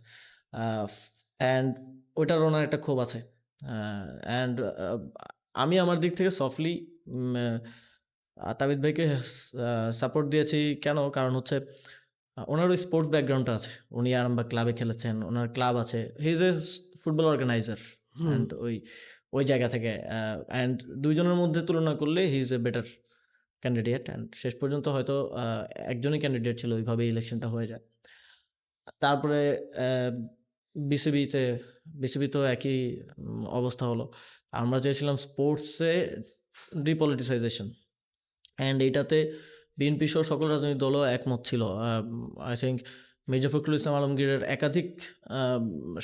অ্যান্ড ওইটার ওনার একটা ক্ষোভ আছে। অ্যান্ড আমি আমার দিক থেকে সফটলি তাবিদ ভাইকে সাপোর্ট দিয়েছি। কেন? কারণ হচ্ছে ওনার ওই স্পোর্টস ব্যাকগ্রাউন্ডটা আছে। উনি আরামবাগ ক্লাবে খেলেছেন, ওনার ক্লাব আছে, he is a football organiser. And ওই জায়গা থেকে অ্যান্ড দুইজনের মধ্যে তুলনা করলে he is a better candidate. And শেষ পর্যন্ত হয়তো একজনই ক্যান্ডিডেট ছিল, ওইভাবে ইলেকশনটা হয়ে যায়। তারপরে বিসিবিতেও একই অবস্থা হলো। আমরা চেয়েছিলাম স্পোর্টসে ডিপলিটিসাইজেশন, অ্যান্ড এইটাতে বিএনপি সহ সকল রাজনৈতিক দলও একমত ছিল। আই থিঙ্ক মির্জা ফখরুল ইসলাম আলমগীরের একাধিক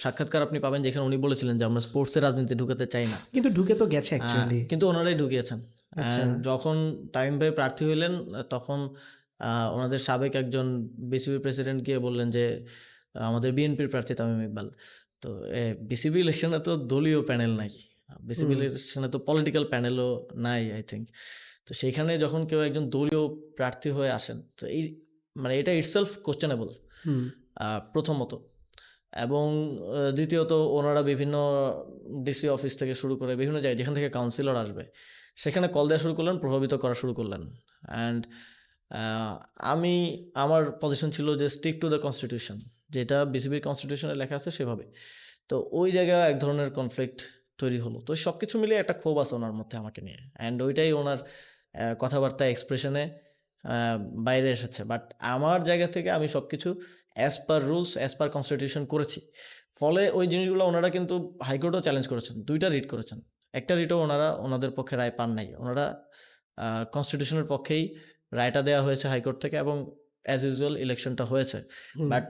সাক্ষাৎকার আপনি পাবেন যেখানে উনি বলেছিলেন যে আমরা স্পোর্টসের রাজনীতি ঢুকাতে চাই না, কিন্তু ঢুকে তো গেছে অ্যাকচুয়ালি। কিন্তু ওনারাই ঢুকিয়েছেন। যখন তামিম ভাই প্রার্থী হইলেন তখন ওনাদের সাবেক একজন বিসিবি প্রেসিডেন্ট গিয়ে বললেন যে আমাদের বিএনপির প্রার্থী তামিম ইকবাল। তো বিসিবি ইলেকশনে তো দলীয় প্যানেল নাই, বিসিবি ইলেকশনে তো পলিটিক্যাল প্যানেলও নাই আই থিঙ্ক। তো সেইখানে যখন কেউ একজন দলীয় প্রার্থী হয়ে আসেন, তো এই মানে এটা ইটসেলফ কোশ্চেনেবল প্রথমত। এবং দ্বিতীয়ত ওনারা বিভিন্ন ডিসি অফিস থেকে শুরু করে বিভিন্ন জায়গায় যেখান থেকে কাউন্সিলর আসবে সেখানে কল দেওয়া শুরু করলেন, প্রভাবিত করা শুরু করলেন। অ্যান্ড আমার পজিশন ছিল যে স্টিক টু দ্য কনস্টিটিউশন, যেটা বিসিবির কনস্টিটিউশনে লেখা আছে সেভাবে। তো ওই জায়গায় এক ধরনের কনফ্লিক্ট তৈরি হলো। তো সব কিছু মিলিয়ে একটা ক্ষোভ আছে ওনার মধ্যে আমাকে নিয়ে, অ্যান্ড ওইটাই ওনার কথাবার্তা এক্সপ্রেশনে বাইরে এসেছে। বাট আমার জায়গা থেকে আমি সব কিছু as per rules, as per constitution করেছি। ফলে ওই জিনিসগুলো ওনারা কিন্তু হাইকোর্টও চ্যালেঞ্জ করেছেন, 2টা রিট করেছেন। একটা রিটও ওনাদের পক্ষে রায় পান নাই। ওনারা কনস্টিটিউশনের পক্ষেই রায়টা দেওয়া হয়েছে হাইকোর্ট থেকে, এবং অ্যাজ ইউজুয়াল ইলেকশনটা হয়েছে। বাট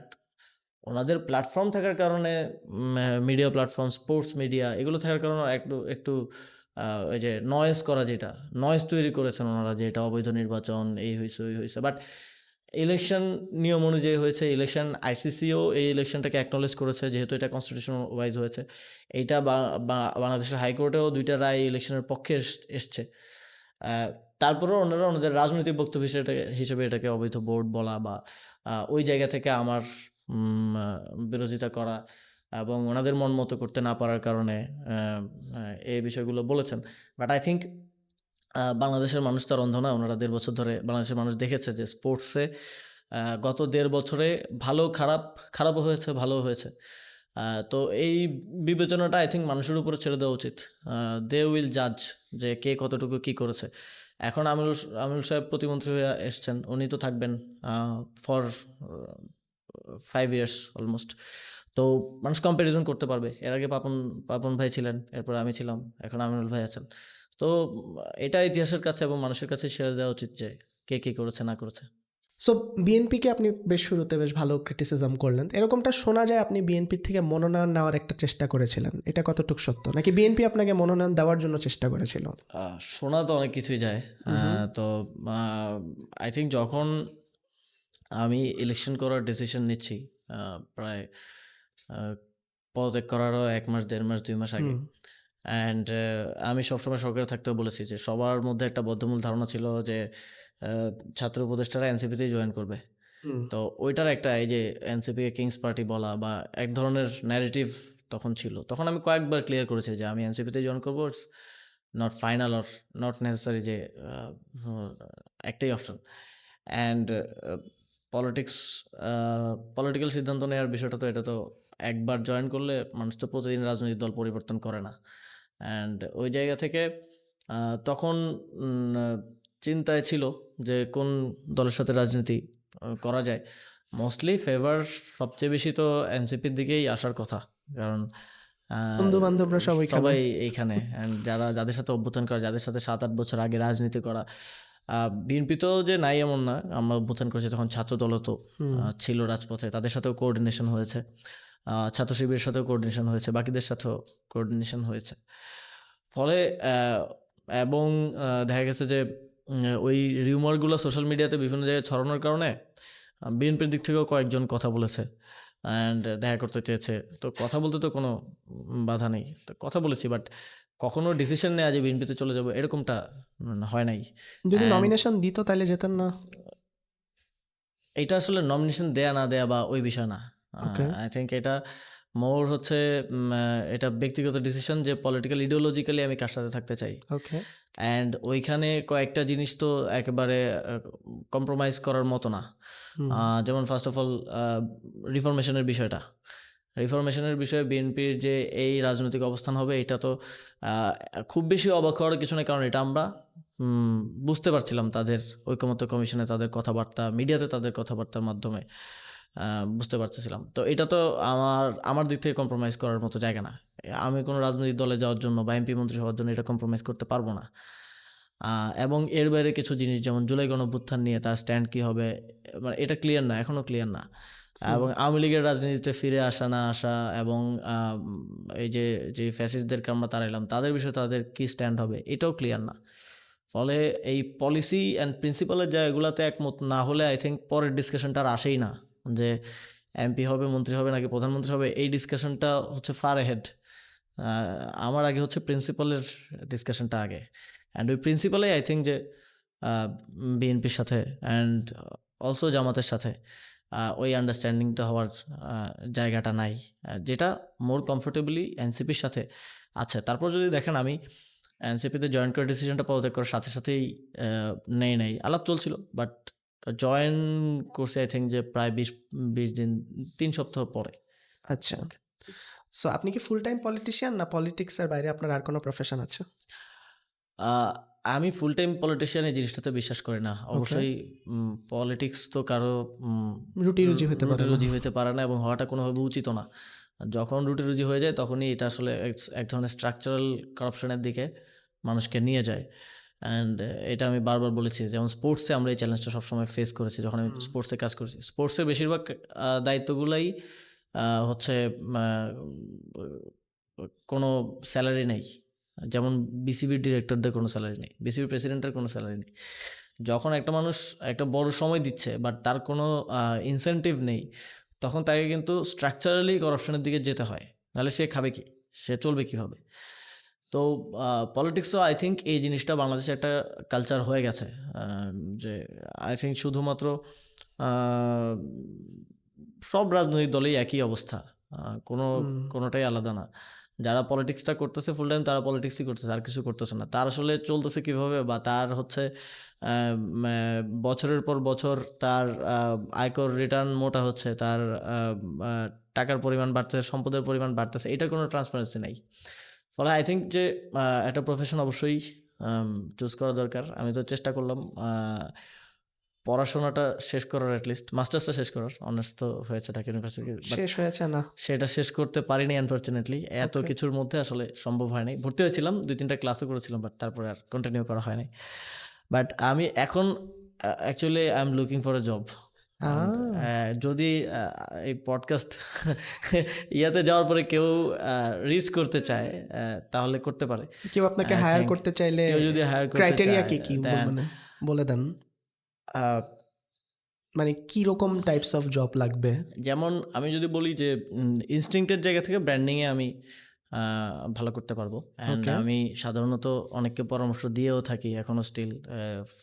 ওনাদের প্ল্যাটফর্ম থাকার কারণে, মিডিয়া প্ল্যাটফর্ম, স্পোর্টস মিডিয়া, এগুলো থাকার কারণে একটু ওই যে নয়েজ তৈরি করেছেন ওনারা, যে এটা অবৈধ নির্বাচন, এই হয়েছে ওই হয়েছে। বাট ইলেকশন নিয়ম অনুযায়ী হয়েছে। ইলেকশন আইসিসিও এই ইলেকশনটাকে অ্যাকনোলেজ করেছে, যেহেতু এটা কনস্টিটিউশন ওয়াইজ হয়েছে। এইটা বাংলাদেশের হাইকোর্টেও 2টা রায় ইলেকশনের পক্ষে এসছে। তারপরেও ওনারা ওনাদের রাজনৈতিক বক্তব্য হিসেবে এটাকে অবৈধ ভোট বলা বা ওই জায়গা থেকে আমার বিরোধিতা করা এবং ওনাদের মন মতো করতে না পারার কারণে এই বিষয়গুলো বলেছেন। বাট আই থিঙ্ক বাংলাদেশের মানুষ তার অন্ধ না। ওনারা 1.5 বছর ধরে বাংলাদেশের মানুষ দেখেছে যে স্পোর্টসে গত 1.5 বছরে খারাপও হয়েছে, ভালোও হয়েছে। তো এই বিবেচনাটা আই থিঙ্ক মানুষের উপরে ছেড়ে দেওয়া উচিত। দে উইল জাজ যে কে কতটুকু কী করেছে। এখন আমিনুল সাহেব প্রতিমন্ত্রী হয়ে এসছেন, উনি তো থাকবেন ফর 5 years অলমোস্ট। তো মানুষ কম্প্যারিজন করতে পারবে। এর আগে পাপন ভাই ছিলেন, এরপর আমি ছিলাম, এখন আমিনুল ভাই আছেন। তো এটা ইতিহাসের কাছে এবং মানুষের কাছে শেয়ার দেওয়া উচিত যে কে কী করেছে না করেছে। সো বিএনপিকে আপনি বেশ শুরুতে বেশ ভালো ক্রিটিসিজম করলেন, এরকমটা শোনা যায় আপনি বিএনপির থেকে মনোনয়ন নেওয়ার একটা চেষ্টা করেছিলেন, এটা কতটুকু সত্য, নাকি বিএনপি আপনাকে মনোনয়ন দেওয়ার জন্য চেষ্টা করেছিল? শোনা তো অনেক কিছুই যায়। তো আই থিঙ্ক যখন আমি ইলেকশন করার ডিসিশন নিচ্ছি প্রায় পদত্যাগ করারও 1 মাস 1.5 মাস 2 মাস আগে, অ্যান্ড আমি সবসময় সরকারে থাকতেও বলেছি যে সবার মধ্যে একটা বদ্ধমূল ধারণা ছিল যে ছাত্র উপদেষ্টারা এনসিপিতেই জয়েন করবে। তো ওইটার একটা এই যে এনসিপিকে কিংস পার্টি বলা বা এক ধরনের ন্যারেটিভ তখন ছিল। তখন আমি কয়েকবার ক্লিয়ার করেছি যে আমি এনসিপিতে জয়েন করবো, it's not final or not necessary যে একটাই অপশন। অ্যান্ড পলিটিক্স পলিটিক্যাল সিদ্ধান্ত নেওয়ার বিষয়টা তো এটা তো একবার জয়েন করলে মানুষ তো প্রতিদিন রাজনৈতিক দল পরিবর্তন করে না। অ্যান্ড ওই জায়গা থেকে তখন চিন্তায় ছিল যে কোন দলের সাথে রাজনীতি করা যায়। মোস্টলি ফেভার সবচেয়ে বেশি তো এনসিপির দিকেই আসার কথা, কারণ বন্ধু বান্ধবরা সবাই এইখানে, অ্যান্ড যাদের সাথে অভ্যুত্থান করা, যাদের সাথে 7-8 বছর আগে রাজনীতি করা। বিএনপি তো যে নাই এমন না, আমরা অভ্যুত্থান করেছি তখন ছাত্র দলও তো ছিল রাজপথে, তাদের সাথেও কোঅর্ডিনেশন হয়েছে, ছাত্র শিবিরের সাথেও কোঅর্ডিনেশন হয়েছে, বাকিদের সাথেও কোঅর্ডিনেশন হয়েছে। ফলে এবং দেখা গেছে যে ওই রিউমারগুলো সোশ্যাল মিডিয়াতে বিভিন্ন জায়গায় ছড়ানোর কারণে বিএনপির দিক থেকেও কয়েকজন কথা বলেছে অ্যান্ড দেখা করতে চেয়েছে। তো কথা বলতে তো কোনো বাধা নেই, তো কথা বলেছি, বাট কখনো ডিসিশন নেওয়া যে বিএনপিতে চলে যাবো এরকমটা হয় নাই। যদি নমিনেশন দিত তাহলে যেতেন না? এটা আসলে নমিনেশন দেয়া না দেয়া বা ওই বিষয় না। আই থিঙ্ক এটা মোর হচ্ছে এটা ব্যক্তিগত ডিসিশন যে পলিটিক্যাল ইডিওলজিক্যালি আমি কার সাথে থাকতে চাই। ওকে। অ্যান্ড ওইখানে কয়েকটা জিনিস তো একেবারে কম্প্রোমাইজ করার মতো না। যেমন ফার্স্ট অফ অল রিফরমেশনের বিষয়ে বিএনপির যে এই রাজনৈতিক অবস্থান হবে এটা তো খুব বেশি অবাক হওয়ার কিছু নেই, কারণ এটা আমরা বুঝতে পারছিলাম তাদের ঐকমত্য কমিশনে তাদের কথাবার্তা, মিডিয়াতে তাদের কথাবার্তার মাধ্যমে বুঝতে পারতেছিলাম। তো এটা তো আমার দিক থেকে কম্প্রোমাইজ করার মতো জায়গা না। আমি কোনো রাজনৈতিক দলে যাওয়ার জন্য বা এমপি মন্ত্রী হওয়ার জন্য এটা কম্প্রোমাইজ করতে পারবো না। এবং এর বাইরে কিছু জিনিস যেমন জুলাই গণঅভ্যুত্থান নিয়ে তার স্ট্যান্ড কী হবে, মানে এটা ক্লিয়ার না, এখনও ক্লিয়ার না। এবং আওয়ামী লীগের রাজনীতিতে ফিরে আসা না আসা এবং এই যে ফ্যাসিস্টদেরকে আমরা তাড়াইলাম তাদের বিষয়ে তাদের কী স্ট্যান্ড হবে এটাও ক্লিয়ার না। ফলে এই পলিসি অ্যান্ড প্রিন্সিপালের জায়গাগুলোতে একমত না হলে আই থিঙ্ক পরের ডিসকাশনটা আর আসেই না, যে এমপি হবে, মন্ত্রী হবে নাকি প্রধানমন্ত্রী হবে, এই ডিসকাশনটা হচ্ছে ফার এহেড। আমার আগে হচ্ছে প্রিন্সিপালের ডিসকাশনটা আগে, অ্যান্ড ওই প্রিন্সিপালেই আই থিঙ্ক যে বিএনপির সাথে অ্যান্ড অলসো জামাতের সাথে ওই আন্ডারস্ট্যান্ডিংটা হওয়ার জায়গাটা নাই, যেটা মোর কমফোর্টেবলি এনসিপির সাথে আছে। তারপর যদি দেখেন আমি এনসিপিতে জয়েন করার ডিসিশনটা পদত্যাগ করার সাথে সাথেই নেই আলাপ চলছিল, বাট জয়েন করছে আই থিঙ্ক যে প্রায় 20 দিন 3 সপ্তাহ পরে। আচ্ছা, সো আপনি কি ফুল টাইম পলিটিশিয়ান, না পলিটিক্সের বাইরে আপনার আর কোনো প্রফেশন আছে? আমি ফুল টাইম পলিটিশিয়ান এই জিনিসটাতে বিশ্বাস করি না। অবশ্যই পলিটিক্স তো কারো রুটি রুজি হইতে পারে না এবং হওয়াটা কোনোভাবে উচিত না। যখন রুটি রুজি হয়ে যায় তখনই এটা আসলে এক ধরনের স্ট্রাকচারাল কারাপশনের দিকে মানুষকে নিয়ে যায়। অ্যান্ড এটা আমি বারবার বলেছি, যেমন স্পোর্টসে আমরা এই চ্যালেঞ্জটা সবসময় ফেস করেছি যখন আমি স্পোর্টসে কাজ করছি। স্পোর্টসের বেশিরভাগ দায়িত্বগুলাই হচ্ছে কোনো স্যালারি নেই। যেমন বিসিবির ডিরেক্টরদের কোনো স্যালারি নেই, বিসিবির প্রেসিডেন্টের কোনো স্যালারি নেই। যখন একটা মানুষ একটা বড় সময় দিচ্ছে বাট তার কোনো ইনসেন্টিভ নেই, তখন তাকে কিন্তু স্ট্রাকচারালি করাপশনের দিকে যেতে হয়, নাহলে সে খাবে কি, সে চলবে কীভাবে? তো পলিটিক্সও আই থিঙ্ক এই জিনিসটা বাংলাদেশে একটা কালচার হয়ে গেছে, যে আই থিঙ্ক শুধুমাত্র সব রাজনৈতিক দলেই একই অবস্থা, কোনোটাই আলাদা না। যারা পলিটিক্সটা করতেছে ফুল টাইম তারা পলিটিক্সই করতেছে, আর কিছু করতেছে না। তার আসলে চলতেছে কিভাবে, বা তার হচ্ছে বছরের পর বছর তার আয়কর রিটার্ন মোটা হচ্ছে, তার টাকার পরিমাণ বাড়তেছে, সম্পদের পরিমাণ বাড়তেছে, এটার কোনো ট্রান্সপারেন্সি নাই। ফলে আই থিঙ্ক যে একটা প্রফেশন অবশ্যই চুজ করা দরকার। আমি তো চেষ্টা করলাম পড়াশোনাটা শেষ করার, অ্যাটলিস্ট মাস্টার্সটা শেষ করার, অনার্স তো হয়েছে ঢাকা ইউনিভার্সিটি, শেষ হয়েছে না? সেটা শেষ করতে পারিনি আনফর্চুনেটলি। এত কিছুর মধ্যে আসলে সম্ভব হয়নি। ভর্তি হয়েছিলাম, 2-3টা ক্লাসও করেছিলাম, বাট তারপরে আর কন্টিনিউ করা হয়নি। বাট আমি এখন actually I am looking for a job. যদি এই পডকাস্ট ইয়াতে যাওয়ার পরে কেউ রিচ করতে চায় তাহলে করতে পারে। কেউ আপনাকে I হায়ার think করতে চাইলে কেউ যদি হায়ার করতে ক্রাইটেরিয়া চায়, কি কি then, মানে বলে দেন, মানে কি রকম টাইপস অফ জব লাগবে? যেমন আমি যদি বলি যে ইনস্টিংক্টের জায়গা থেকে ব্র্যান্ডিংয়ে আমি ভালো করতে পারবো। অ্যান্ড আমি সাধারণত অনেককে পরামর্শ দিয়েও থাকি এখনও স্টিল,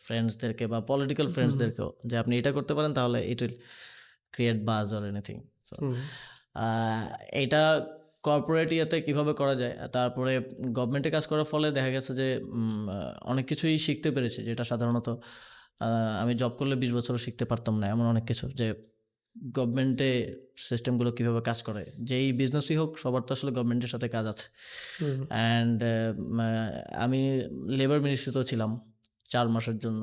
ফ্রেন্ডসদেরকে বা পলিটিক্যাল ফ্রেন্ডসদেরকেও, যে আপনি এটা করতে পারেন তাহলে ইট উইল ক্রিয়েট বাজ অর এনিথিং। সো এটা কর্পোরেট ইয়েতে কীভাবে করা যায়, তারপরে গভর্নমেন্টে কাজ করার ফলে দেখা গেছে যে অনেক কিছুই শিখতে পেরেছি, যেটা সাধারণত আমি জব করলে 20 বছরও শিখতে পারতাম না, এমন অনেক কিছু, যে গভর্নমেন্টে সিস্টেমগুলো কীভাবে কাজ করে। যেই বিজনেসই হোক, সবার তো আসলে গভর্নমেন্টের সাথে কাজ আছে। অ্যান্ড আমি লেবার মিনিস্ট্রিতেও ছিলাম 4 মাসের জন্য।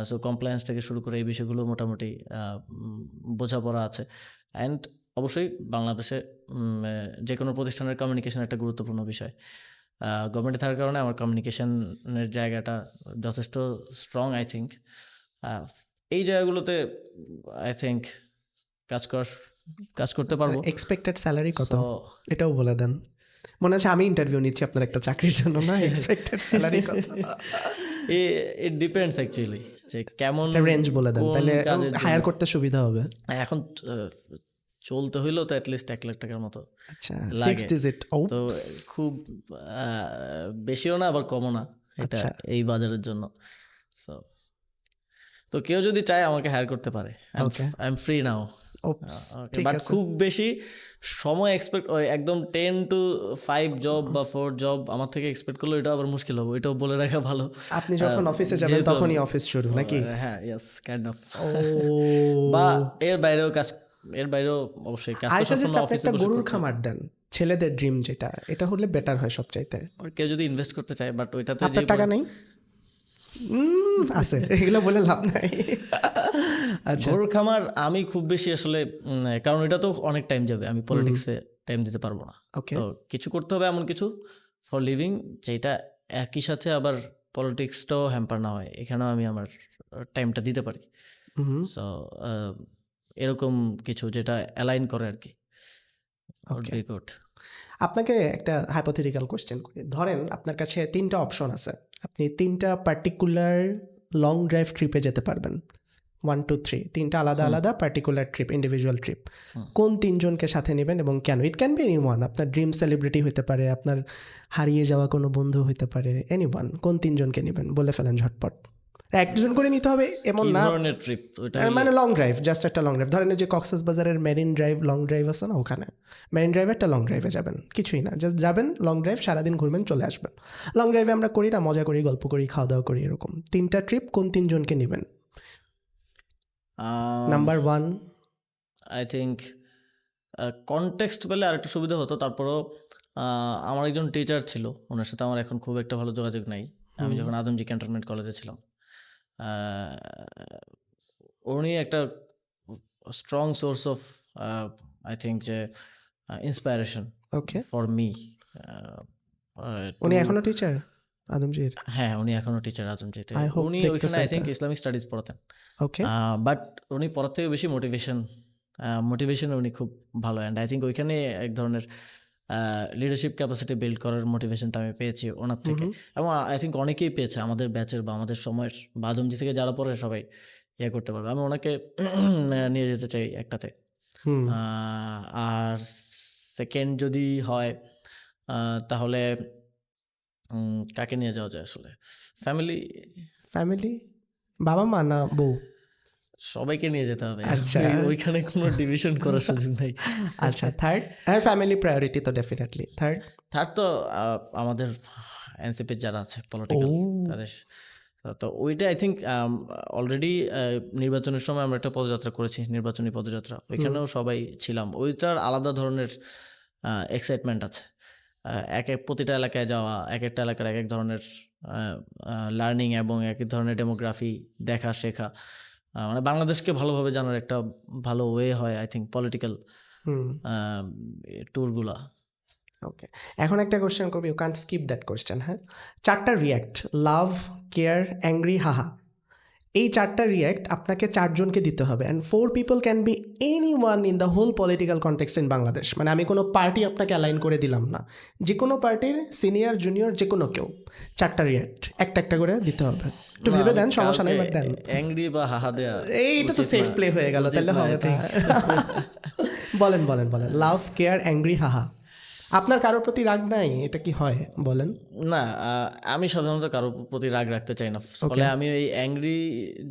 সো কমপ্লায়েন্স থেকে শুরু করে এই বিষয়গুলো মোটামুটি বোঝাপড়া আছে। অ্যান্ড অবশ্যই বাংলাদেশে যে কোনো প্রতিষ্ঠানের কমিউনিকেশন একটা গুরুত্বপূর্ণ বিষয়। গভর্নমেন্টে থাকার কারণে আমার কমিউনিকেশনের জায়গাটা যথেষ্ট স্ট্রং আই থিঙ্ক। এই জায়গাগুলোতে আই থিঙ্ক কাজ করতে পারবো। এক্সপেক্টেড স্যালারি কত So, এটাও বলে দেন। মনে হচ্ছে আমি ইন্টারভিউ নিচ্ছি আপনার একটা চাকরির জন্য না? এক্সপেক্টেড স্যালারি কত? ইট ডিপেন্ডস অ্যাকচুয়ালি, যে কেমন রেঞ্জ বলে দেন, কোন তাহলে কাজের হায়ার জন্য। করতে সুবিধা হবে। এখন চলতে হইলেও তো অ্যাটলিস্ট 1 লাখ টাকার মতো আচ্ছা, লাগে। 6 ডিজিট। তো খুব বেশিও না আবার কমও না এটা আচ্ছা। এই বাজারের জন্য। সো তো কেউ যদি চায় আমাকে হায়ার করতে পারে, আই এম ফ্রি নাও। ঠিক বাট আছে। খুব বেশি সময় এক্সপেক্ট, একদম 10 to 5 জব বা 4 জব আমার থেকে এক্সপেক্ট করলে এটা আবার মুশকিল হবে, এটাও বলে রাখা ভালো। আপনি যখন অফিসে যাবেন যেহেতু তখনই অফিস শুরু নাকি? হ্যাঁ, ইয়েস, কাইন্ড অফ। ও, বা এর বাইরেও অবশ্যই কাজ তো আই সাজেস্ট সবসময় আপনি অফিসে একটা বসে গরুর করতে হবে। খামার দেন, ছেলেদের ড্রিম যেটা, এটা হলে বেটার হয় সবচাইতে। আর কেউ যদি ইনভেস্ট করতে চায়, বাট ওইটাতে আপনার টাকা নেই? আছে, এগুলো বলে লাভ নাই। আচ্ছা, গরুর খামার আমি খুব বেশি আসলে, কারণ এটা তো অনেক টাইম যাবে, আমি পলিটিক্সে টাইম দিতে পারবো না। ওকে। তো কিছু করতে হবে এমন কিছু ফর লিভিং, যেটা একই সাথে আবার পলিটিক্সটাও হ্যাম্পার না হয়, এখানেও আমি আমার টাইমটা দিতে পারি। সো এরকম কিছু যেটা অ্যালাইন করে আর কি। Okay. গুড। আপনাকে একটা হাইপোথেটিক্যাল কোশ্চেন করি। ধরেন আপনার কাছে 3টা অপশন আছে, আপনি 3টা পার্টিকুলার লং ড্রাইভ ট্রিপে যেতে পারবেন। 1 2 3, 3টা আলাদা আলাদা পার্টিকুলার ট্রিপ, ইন্ডিভিজুয়াল ট্রিপ। কোন 3জনকে সাথে নেবেন এবং কেন? ইট ক্যান বি এনিওয়ান, আপনার ড্রিম সেলিব্রিটি হতে পারে, আপনার হারিয়ে যাওয়া কোনো বন্ধু হতে পারে, এনিওয়ান। কোন 3জনকে নেবেন বলে ফেলেন ঝটপট। একজন করে নিতে হবে এমন কি না, ধরনের ট্রিপ ওইটা? মানে লং ড্রাইভ, জাস্ট একটা লং ড্রাইভ। ধরেন যে কক্সবাজারের মেরিন ড্রাইভ লং ড্রাইভ আছে না, ওখানে মেরিন ড্রাইভে একটা লং ড্রাইভে যাবেন, কিছুই না, জাস্ট যাবেন লং ড্রাইভ, সারাদিন ঘুরবেন, চলে আসবেন। লং ড্রাইভে আমরা করি না, মজা করি, গল্প করি, খাওয়া দাওয়া করি, এরকম 3টা ট্রিপ, কোন 3জনকে নেবেন? নাম্বার 1, আই থিঙ্ক কনটেক্সট পেলে আরেকটু সুবিধা হতো। তারপরও আমার একজন টিচার ছিল, ওনার সাথে আমার এখন খুব একটা ভালো যোগাযোগ নাই। আমি যখন আদমজি ক্যান্টনমেন্ট কলেজে ছিলাম, উনি একটা strong source of I think যে ইন্সপায়ারেশন ওকে। For me. উনি এখনো টিচার আদমজির? হ্যাঁ, উনি এখনো টিচার আদমজিতে। I hope উনি দেখতে ওইখানে আই চাই থিঙ্ক তা। ইসলামিক স্টাডিজ পড়াতেন। ওকে। বাট উনি পড়ার থেকে বেশি মোটিভেশনে উনি খুব ভালো। অ্যান্ড আই থিঙ্ক ওইখানে এক ধরনের লিডারশিপ ক্যাপাসিটি বিল্ড করার মোটিভেশনটা আমি পেয়েছি ওনার থেকে। এবং আই থিঙ্ক অনেকেই পেয়েছে আমাদের ব্যাচের বা আমাদের সময়ের, বা আদমজি থেকে যারা পড়ে সবাই ইয়ে করতে পারবে। আমি ওনাকে নিয়ে যেতে চাই একটাতে। আর সেকেন্ড যদি হয় তাহলে কাকে নিয়ে যাওয়া যায় আসলে? ফ্যামিলি, বাবা মা না বউ? সবাইকে নিয়ে যেতে হবে। আচ্ছা। ওইখানে কোনো ডিভিশন করার সুযোগ নেই। আচ্ছা, থার্ড? আর ফ্যামিলি প্রায়োরিটি তো ডেফিনেটলি। থার্ড তো আমাদের এনসিপির যারা আছে পলিটিক্যাল, তাদের তো ওইটা আই থিঙ্ক অলরেডি নির্বাচনের সময় আমরা একটা পদযাত্রা করেছি, নির্বাচনী পদযাত্রা, ওইখানেও সবাই ছিলাম। ওইটার আলাদা ধরনের এক্সাইটমেন্ট আছে। প্রতিটা এলাকায় যাওয়া, এক একটা এলাকার এক এক ধরনের লার্নিং এবং একই ধরনের ডেমোগ্রাফি দেখা শেখা, মানে বাংলাদেশকে ভালোভাবে জানার একটা ভালো ওয়ে হয় আই থিঙ্ক পলিটিক্যাল হুম, ট্যুরগুলা। ওকে। এখন একটা কোশ্চেন করবি, you can't skip that question, হ্যাঁ? 4টা react, love, care, angry, haha. এই 4টা রিয়্যাক্ট আপনাকে 4 জনকে দিতে হবে, and 4 people can be any one in the whole political context in Bangladesh. মানে আমি কোনো পার্টি আপনাকে অ্যালাইন করে দিলাম না, যে কোনো পার্টির সিনিয়র জুনিয়র যে কোনো কেউ। 4টা রিয়্যাক্ট একটা একটা করে দিতে হবে। একটু ভেবে দেন, সমস্যা নেই, বাট দেন। অ্যাংরি বা হাহা দেয়া এইটা তো উচিত সেফ না। প্লে হয়ে গেল, উচিত তাহলে না, হবে I think। না। বলেন বলেন বলেন, লাভ, কেয়ার, অ্যাংরি, হাহা। আপনার কারোর প্রতি রাগ নাই, এটা কি হয় বলেন? না, আমি সাধারণত কারোর প্রতি রাগ রাখতে চাই না, ফলে আমি এই অ্যাংরি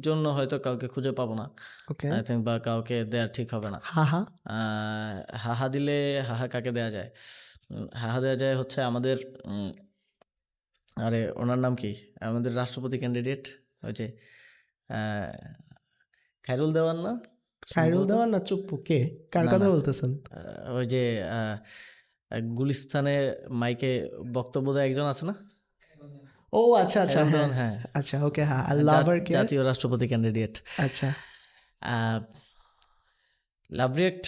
জন্য হয়তো কাউকে খুঁজে পাবো না ওকে। আই থিঙ্ক, বা কাউকে দেওয়া ঠিক হবে না। হাহা। হাহা দিলে, হাহা কাকে দেওয়া যায়? হাহা দেওয়া যায় হচ্ছে আমাদের আরে ওনার নাম কি, আমাদের রাষ্ট্রপতি ক্যান্ডিডেট, ওই যে খায়রুল দেওয়ান না খায়রুল সম্ভবত? দেওয়ান না চুপ্পু? কে, কার না, কথা না, বলতেছেন? ওই যে গুলিস্তানে মাইকে বক্তব্য দেয় একজন আছে না? ও আচ্ছা আচ্ছা, খায়রুল হ্যাঁ দেওয়ান, হ্যাঁ। আচ্ছা, ওকে, হ্যাঁ, লাভ আর কেয়ার। জাতীয় রাষ্ট্রপতি ক্যান্ডিডেট। আচ্ছা, লাভ রিয়েক্ট,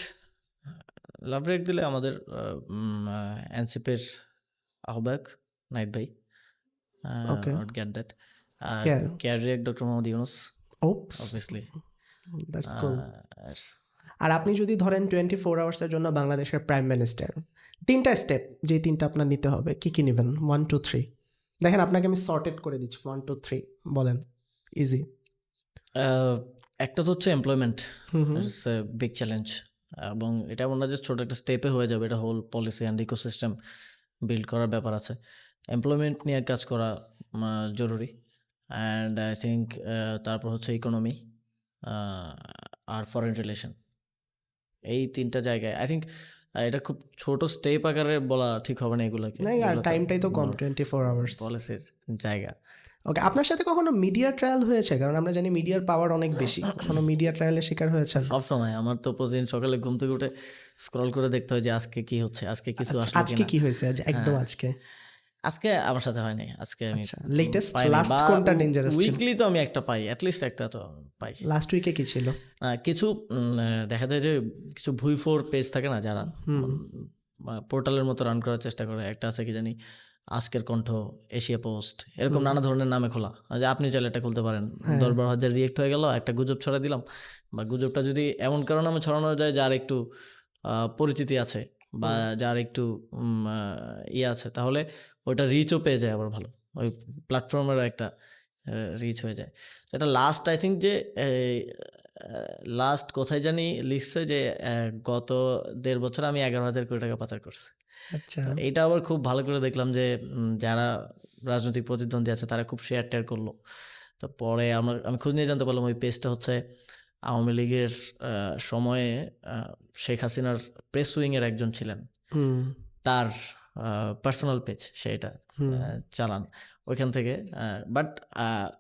লাভ রিয়েক্ট দিলে আমাদের এনসিপির আহ্বায়ক নাহিদ ভাই, okay. Get that. Care, care react doctor Mohammad Yunus, oops, obviously. That's cool. আর আপনি যদি ধরেন 24 আওয়ার্সের জন্য বাংলাদেশের প্রাইম মিনিস্টার, 3টা স্টেপ, যে 3টা আপনার নিতে হবে, কি কি নেবেন? 1 2 3। দেখেন আপনাকে আমি সর্টেড করে দিচ্ছি, 1 2 3 বলেন, ইজি। একটা তো হচ্ছে এমপ্লয়মেন্ট, বিগ চ্যালেঞ্জ, এবং এটা এমন না যে ছোট একটা স্টেপে হয়ে যাবে, এটা whole policy and ecosystem build করার ব্যাপার আছে। এমপ্লয়মেন্ট নিয়ে কাজ করা জরুরি, অ্যান্ড আই থিঙ্ক তারপর হচ্ছে ইকোনমি আর ফরেন রিলেশন। এই 3টা জায়গায় আই থিঙ্ক এটা খুব ছোট স্টেপ আকারে বলা ঠিক হবে না এগুলোকে, না, আর টাইমটাই তো কম, 24 আওয়ার্স। পলিসির জায়গা। ওকে, আপনার সাথে কখনো মিডিয়া ট্রায়াল হয়েছে? কারণ আমরা জানি মিডিয়ার পাওয়ার অনেক বেশি। কখনো মিডিয়া ট্রায়ালের শিকার হয়েছেন? সবসময় আমার তো প্রতিদিন সকালে ঘুম থেকে উঠে স্ক্রল করে দেখতে হয় যে আজকে কি হচ্ছে, আজকে কিছু আসলো আজকে কিনা। কি হয়েছে? একদম আজকে। আজকে আমার সাথে হয়নি, আজকে আমি আচ্ছা, লেটেস্ট পাইনি, লাস্ট বা কোনটা ডেঞ্জারাস ছিল? উইকলি তো আমি একটা পাই, অ্যাটলিস্ট একটা তো পাই। লাস্ট উইকে কি ছিল? কিছু দেখা যায় যে কিছু ভুইফোর পেজ থাকে না, যারা পোর্টালের মতো রান করার চেষ্টা করে। একটা আছে কি জানি, আজকের কণ্ঠ, এশিয়া পোস্ট, এরকম নানা ধরনের নামে খোলা, যে আপনি চাইলে এটা খুলতে পারেন। 10-12 হাজার রিয়েক্ট হয়ে গেল, একটা গুজব ছড়া দিলাম, বা গুজবটা যদি এমন কারো নামে ছড়ানো যায় যার একটু পরিচিতি আছে বা যার একটু ইয়ে আছে, তাহলে ওইটা রিচও পেয়ে যায় আবার ভালো, ওই প্ল্যাটফর্মেরও একটা রিচ হয়ে যায়। সেটা লাস্ট আই থিঙ্ক যে লাস্ট কোথায় জানি লিখছে যে গত 1.5 বছর আমি 11,000 কোটি টাকা পাচার করছি। আচ্ছা, তো এইটা আবার খুব ভালো করে দেখলাম যে যারা রাজনৈতিক প্রতিদ্বন্দ্বী আছে তারা খুব শেয়ার টেয়ার করলো। তো পরে আমি খোঁজ নিয়ে জানতে পারলাম ওই পেজটা হচ্ছে আওয়ামী লীগের সময়ে শেখ হাসিনার প্রেস উইংয়ের একজন ছিলেন, তার পার্সোনাল পেজ, সেটা চালান ওইখান থেকে। বাট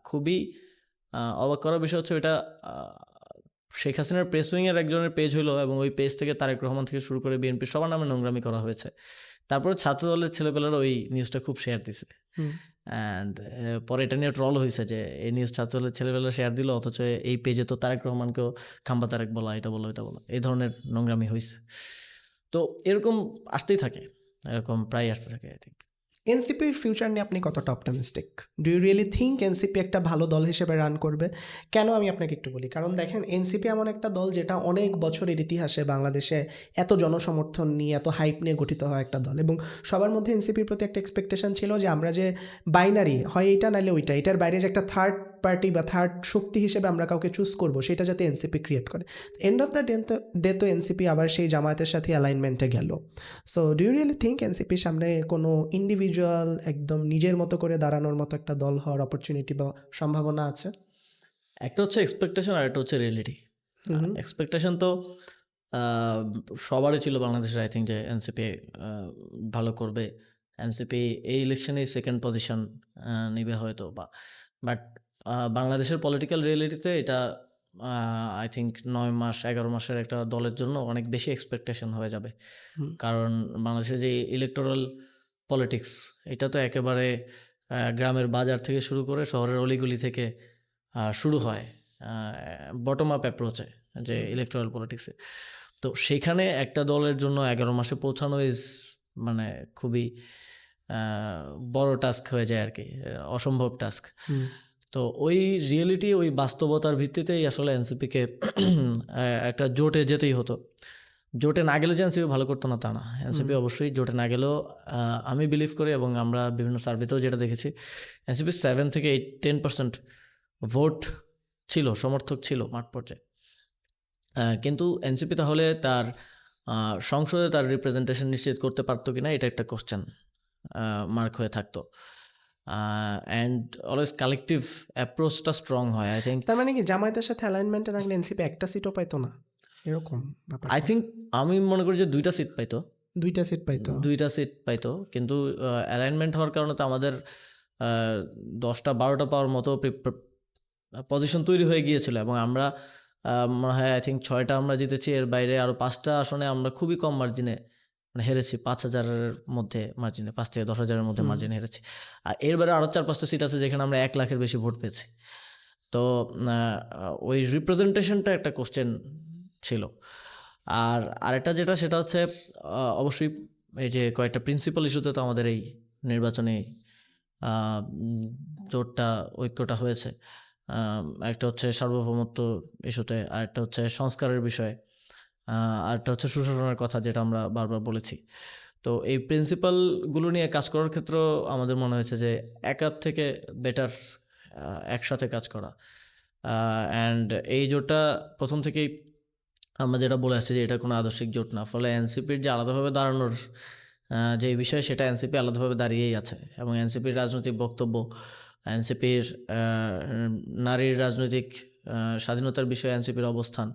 খুবই অবাক করার বিষয় হচ্ছে ওইটা শেখ হাসিনার প্রেস উইংয়ের একজনের পেজ হলো, এবং ওই পেজ থেকে তারেক রহমান থেকে শুরু করে বিএনপি সবার নামে নোংরামি করা হয়েছে। তারপরে ছাত্র দলের ছেলেপেলেরা ওই নিউজটা খুব শেয়ার দিছে, অ্যান্ড পরে এটা নিয়ে ট্রল হয়েছে যে এই নিউজ ছাত্র দলের ছেলেপেলেরা শেয়ার দিল, অথচ এই পেজে তো তারেক রহমানকেও খাম্বা তারেক বলা, এটা বলো এটা বলো, এই ধরনের নোংরামি হয়েছে। তো এরকম আসতেই থাকে, এরকম প্রায় আসতে থাকে আই থিঙ্ক। এনসিপির ফিউচার নিয়ে আপনি কতটা optimistic? Do you really think NCP একটা ভালো দল হিসেবে রান করবে? কেন আমি আপনাকে একটু বলি, কারণ দেখেন এনসিপি এমন একটা দল যেটা অনেক বছরের ইতিহাসে বাংলাদেশে এত জনসমর্থন নিয়ে, এত হাইপ নিয়ে গঠিত হয় একটা দল, এবং সবার মধ্যে এনসিপির প্রতি একটা এক্সপেকটেশন ছিল যে আমরা যে বাইনারি হয় এইটা নাহলে ওইটা, এটার বাইরে যে একটা থার্ড পার্টি বা থার্ড শক্তি হিসেবে আমরা কাউকে চুজ করবো, সেটা যাতে এনসিপি ক্রিয়েট করে। এন্ড অফ দ্য ডে তো এনসিপি আবার সেই জামায়াতের সাথে অ্যালাইনমেন্টে গেল। So do you really think এনসিপির সামনে কোনো ইন্ডিভিজুয়াল একদম নিজের মতো করে দাঁড়ানোর মতো একটা দল হওয়ার অপরচুনিটি বা সম্ভাবনা আছে? একটা হচ্ছে এক্সপেকটেশন আর একটা হচ্ছে রিয়েলিটি। এক্সপেকটেশন তো সবারই ছিল বাংলাদেশের, আই থিঙ্ক, যে এনসিপি ভালো করবে, এনসিপি এই ইলেকশনে সেকেন্ড পজিশন নিবে হয়তো, বাট বাংলাদেশের পলিটিক্যাল রিয়েলিটিতে এটা আই থিঙ্ক 9 মাস 11 মাসের একটা দলের জন্য অনেক বেশি এক্সপেকটেশন হয়ে যাবে। কারণ বাংলাদেশের যে ইলেকটোরাল পলিটিক্স, এটা তো একেবারে গ্রামের বাজার থেকে শুরু করে শহরের অলিগলি থেকে শুরু হয় বটম আপ অ্যাপ্রোচে, যে ইলেকট্রাল পলিটিক্সে। তো সেখানে একটা দলের জন্য 11 মাসে পৌঁছানো ইজ মানে খুবই বড় টাস্ক হয়ে যায় আর কি, অসম্ভব টাস্ক। তো ওই রিয়েলিটি, ওই বাস্তবতার ভিত্তিতেই আসলে এনসিপিকে একটা জোটে যেতেই হতো। জোটে না গেলে যে এনসিপি ভালো করতো না তা না, এনসিপি অবশ্যই জোটে না গেলেও আমি বিলিভ করি, এবং আমরা বিভিন্ন সার্ভেতেও যেটা দেখেছি, এনসিপি 7 থেকে 10% ভোট ছিল, সমর্থক ছিল মাঠ পর্যায়ে। কিন্তু এনসিপি তাহলে তার সংসদে তার রিপ্রেজেন্টেশন নিশ্চিত করতে পারতো কিনা, এটা একটা কোশ্চেন মার্ক হয়ে থাকতো। অ্যান্ড অলওয়েজ কালেকটিভ অ্যাপ্রোচটা স্ট্রং হয় আই থিঙ্ক। তার মানে কি জামায়াতের সাথে অ্যালাইনমেন্টে রাখলে এনসিপি একটা সিটও পাইতো না, এরকম ব্যাপার? আই থিঙ্ক, আমি মনে করি যে 2টা সিট পাইতো, 2টা সিট পাইতো। 2টা সিট পাইতো, কিন্তু অ্যালাইনমেন্ট হওয়ার কারণে তো আমাদের 10টা 12টা পাওয়ার মতো পজিশন তৈরি হয়ে গিয়েছিল, এবং আমরা মনে হয় আই থিঙ্ক 6টা আমরা জিতেছি, এর বাইরে আরও 5টা আসনে আমরা খুবই কম মার্জিনে মানে হেরেছি, 5,000-এর মধ্যে মার্জিনে, 5 থেকে 10,000-এর মধ্যে মার্জিনে হেরেছি। আর এর বাইরে আরও 4-5টা সিট আছে যেখানে আমরা 1 লাখের বেশি ভোট পেয়েছি। তো ওই রিপ্রেজেন্টেশনটা একটা কোশ্চেন ছিল। আর আরেকটা যেটা, সেটা হচ্ছে অবশ্যই এই যে কয়েকটা প্রিন্সিপাল ইস্যুতে তো আমাদের এই নির্বাচনে জোটটা, ঐক্যটা হয়েছে। একটা হচ্ছে সার্বভৌমত্ব ইস্যুতে, আরেকটা হচ্ছে সংস্কারের বিষয়ে, আরেকটা হচ্ছে সুশাসনের কথা, যেটা আমরা বারবার বলেছি। তো এই প্রিন্সিপালগুলো নিয়ে কাজ করার ক্ষেত্রেও আমাদের মনে হয়েছে যে একার থেকে বেটার একসাথে কাজ করা। অ্যান্ড এই জোটটা প্রথম থেকেই আমরা যেটা বলে আসছি যে এটা কোনো আদর্শিক জোট না, ফলে এনসিপির যে আলাদাভাবে দাঁড়ানোর যে বিষয়, সেটা এনসিপি আলাদাভাবে দাঁড়িয়েই আছে। এবং এনসিপির রাজনৈতিক বক্তব্য, এনসিপির নারীর রাজনৈতিক স্বাধীনতার বিষয়ে এনসিপির অবস্থান,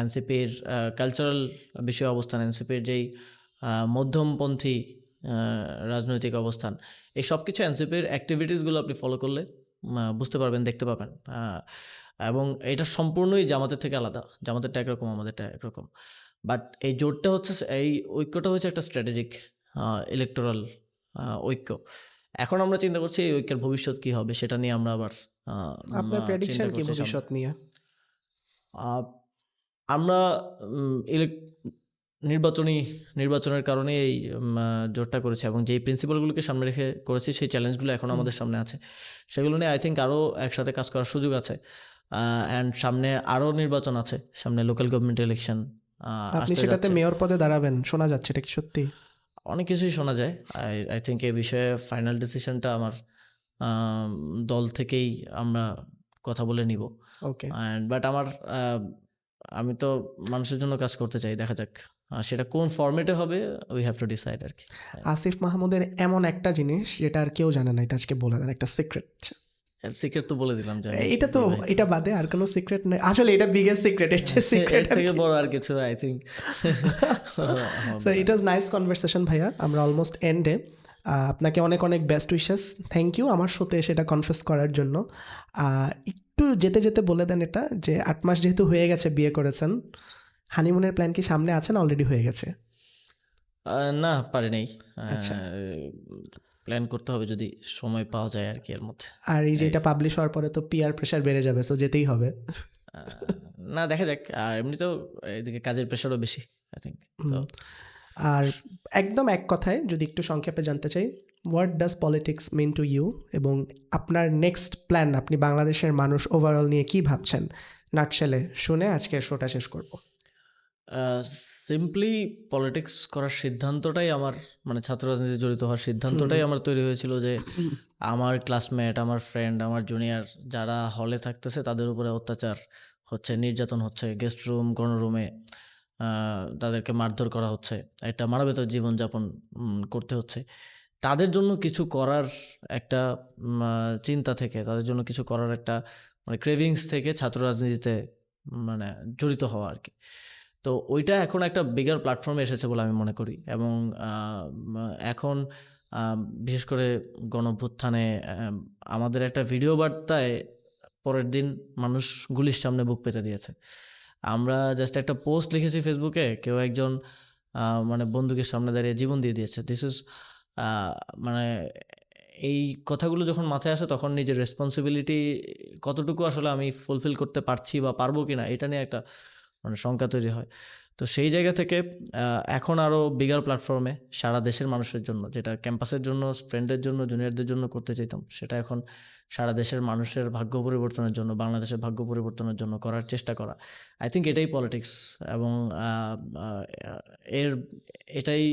এনসিপির কালচারাল বিষয়ে অবস্থান, এনসিপির যেই মধ্যমপন্থী রাজনৈতিক অবস্থান, এই সব কিছু এনসিপির অ্যাক্টিভিটিসগুলো আপনি ফলো করলে বুঝতে পারবেন, দেখতে পাবেন। এবং এটা সম্পূর্ণই জামাতের থেকে আলাদা, জামাতেরটা একরকম, আমাদেরটা একরকম। বাট এই জোটটা হচ্ছে, এই ঐক্যটা হচ্ছে একটা স্ট্র্যাটেজিক ইলেকটোরাল ঐক্য। এখন আমরা চিন্তা করছি এই ঐক্যের ভবিষ্যৎ কী হবে, সেটা নিয়ে আমরা আবার আপনার প্রেডিকশন কি করছি ভবিষ্যৎ নিয়ে? আমরা নির্বাচনের কারণে এই জোটটা করেছি, এবং যেই প্রিন্সিপালগুলোকে সামনে রেখে করেছি, সেই চ্যালেঞ্জগুলো এখন আমাদের সামনে আছে। সেগুলো নিয়ে আই থিঙ্ক আরও একসাথে কাজ করার সুযোগ আছে। অ্যান্ড সামনে আরও নির্বাচন আছে, সামনে লোকাল গভর্নমেন্ট ইলেকশন আপনি সেটাতে মেয়র পদে দাঁড়াবেন শোনা যাচ্ছে, এটা কি সত্যি? অনেক কিছুই শোনা যায়। আই থিঙ্ক এই বিষয়ে ফাইনাল ডিসিশনটা আমার দল থেকেই আমরা কথা বলে নিব। ওকে। বাট আমি তো মানুষের জন্য কাজ করতে চাই, দেখা যাক সেটা কোন ফরম্যাটে হবে, উই হ্যাভ টু ডিসাইড আর কি। আসিফ মাহমুদের এমন একটা জিনিস যেটা আর কেউ জানে না, এটা আজকে বলে দেন, একটা সিক্রেট। সিক্রেট তো বলে দিলাম যে এটা তো, এটা বাদে আর কোনো সিক্রেট নেই আসলে, এটা বিগেস্ট সিক্রেট, এর চেয়ে সিক্রেট থেকে বড় আর কিছু I think. So it was nice conversation ভাইয়া, আমরা অলমোস্ট এন্ডে। আপনাকে অনেক অনেক বেস্ট উইশেস, থ্যাংক ইউ আমার সাথে সেটা কনফেস করার জন্য। একটু যেতে যেতে বলে দেন এটা, যে 8 মাস যেহেতু হয়ে গেছে বিয়ে করেছেন, হানিমুনের প্ল্যান কি সামনে আছে না অলরেডি হয়ে গেছে? না, পারি নাই। আচ্ছা। প্ল্যান করতে হবে যদি সময় পাওয়া যায় আর কি এর মধ্যে। আর এই যে এটা পাবলিশ হওয়ার পরে তো পিআর প্রেশার বেড়ে যাবে, সো যেতেই হবে। না, দেখা যাক। আর এমনিতেও এদিকে কাজের প্রেশারও বেশি আই থিঙ্ক। আর একদম এক কথায় যদি একটু সংক্ষেপে জানতে চাই, what does politics mean to you, এবং আপনার নেক্সট প্ল্যান, আপনি বাংলাদেশের মানুষ ওভারঅল নিয়ে কী ভাবছেন, নাটশেলে শুনে আজকের শোটা শেষ করব। সিম্পলি পলিটিক্স করার সিদ্ধান্তটাই আমার, মানে ছাত্র রাজনীতি জড়িত হওয়ার সিদ্ধান্তটাই আমার তৈরি হয়েছিল যে আমার ক্লাসমেট, আমার ফ্রেন্ড, আমার জুনিয়র যারা হলে থাকতেছে তাদের উপরে অত্যাচার হচ্ছে, নির্যাতন হচ্ছে, গেস্ট রুম, গণরুমে তাদেরকে মারধর করা হচ্ছে, একটা মানবেতর জীবনযাপন করতে হচ্ছে, তাদের জন্য কিছু করার একটা চিন্তা থেকে, তাদের জন্য কিছু করার একটা মানে ক্রেভিংস থেকে ছাত্র রাজনীতিতে মানে জড়িত হওয়া আর কি। তো ওইটা এখন একটা বিগার প্ল্যাটফর্মে এসেছে বলে আমি মনে করি। এবং এখন বিশেষ করে গণঅভ্যুত্থানে আমাদের একটা ভিডিও বার্তায় পরের দিন মানুষ গুলির সামনে বুক পেতে দিয়েছে। আমরা জাস্ট একটা পোস্ট লিখেছি ফেসবুকে, কেউ একজন মানে বন্দুকের সামনে দাঁড়িয়ে জীবন দিয়ে দিয়েছে। দিস ইজ মানে এই কথাগুলো যখন মাথায় আসে তখন নিজের রেসপন্সিবিলিটি কতটুকু আসলে আমি ফুলফিল করতে পারছি বা পারবো কিনা এটা নিয়ে একটা মানে শঙ্কা তৈরি হয়। তো সেই জায়গা থেকে এখন আরও বিগার প্ল্যাটফর্মে সারা দেশের মানুষের জন্য, যেটা ক্যাম্পাসের জন্য, ফ্রেন্ডের জন্য, জুনিয়রদের জন্য করতে চাইতাম, সেটা এখন সারা দেশের মানুষের ভাগ্য পরিবর্তনের জন্য, বাংলাদেশের ভাগ্য পরিবর্তনের জন্য করার চেষ্টা করা। আই থিঙ্ক এটাই পলিটিক্স। এবং এটাই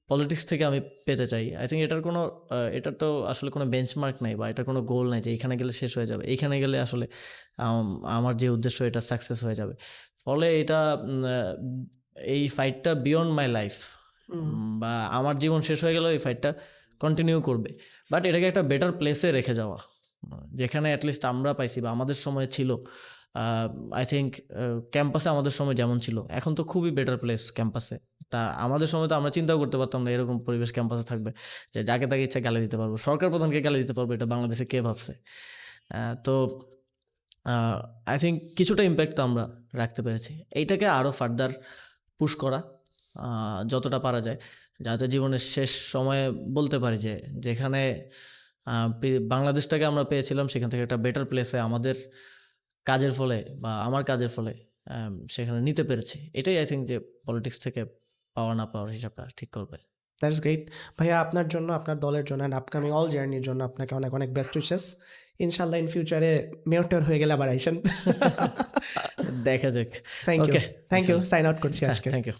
পলিটিক্স থেকে আমি পেতে চাই। আই থিঙ্ক এটার তো আসলে কোনো বেঞ্চমার্ক নাই বা এটার কোনো গোল নাই যে এইখানে গেলে শেষ হয়ে যাবে, এইখানে গেলে আসলে আমার যে উদ্দেশ্য এটা সাকসেস হয়ে যাবে। ফলে এটা এই ফাইটটা বিয়ন্ড মাই লাইফ, বা আমার জীবন শেষ হয়ে গেলেও এই ফাইটটা কন্টিনিউ করবে, বাট এটাকে একটা বেটার প্লেসে রেখে যাওয়া, যেখানে অ্যাটলিস্ট আমরা পাইছি বা আমাদের সময় ছিল। আই থিঙ্ক ক্যাম্পাসে আমাদের সময় যেমন ছিল এখন তো খুবই বেটার প্লেস ক্যাম্পাসে। তা আমাদের সময় তো আমরা চিন্তাও করতে পারতাম না এরকম পরিবেশ ক্যাম্পাসে থাকবে, যে যাকে তাকে ইচ্ছা গালি দিতে পারবো, সরকার প্রধানকে গালি দিতে পারবো, এটা বাংলাদেশে কে ভাবছে? তো আই থিঙ্ক কিছুটা ইম্প্যাক্ট তো আমরা রাখতে পেরেছি। এইটাকে আরও ফার্দার পুশ করা যতটা পারা যায়, যাতে জীবনের শেষ সময়ে বলতে পারি যে যেখানে বাংলাদেশটাকে আমরা পেয়েছিলাম সেখান থেকে একটা বেটার প্লেসে আমাদের কাজের ফলে বা আমার কাজের ফলে সেখানে নিতে পেরেছি। এটাই আই থিঙ্ক যে পলিটিক্স থেকে পাওয়া না পাওয়ার হিসাবটা ঠিক করবে। দ্যাটস গ্রেট ভাইয়া, আপনার জন্য, আপনার দলের জন্য অ্যান্ড আপকামিং অল জার্নির জন্য আপনাকে অনেক অনেক বেস্ট উইশেস। ইনশাল্লাহ ইন ফিউচারে মেয়র হয়ে গেলে আবার আইসেন। দেখা যাক। থ্যাংক ইউ, সাইন আউট করছি আজকে। Thank you.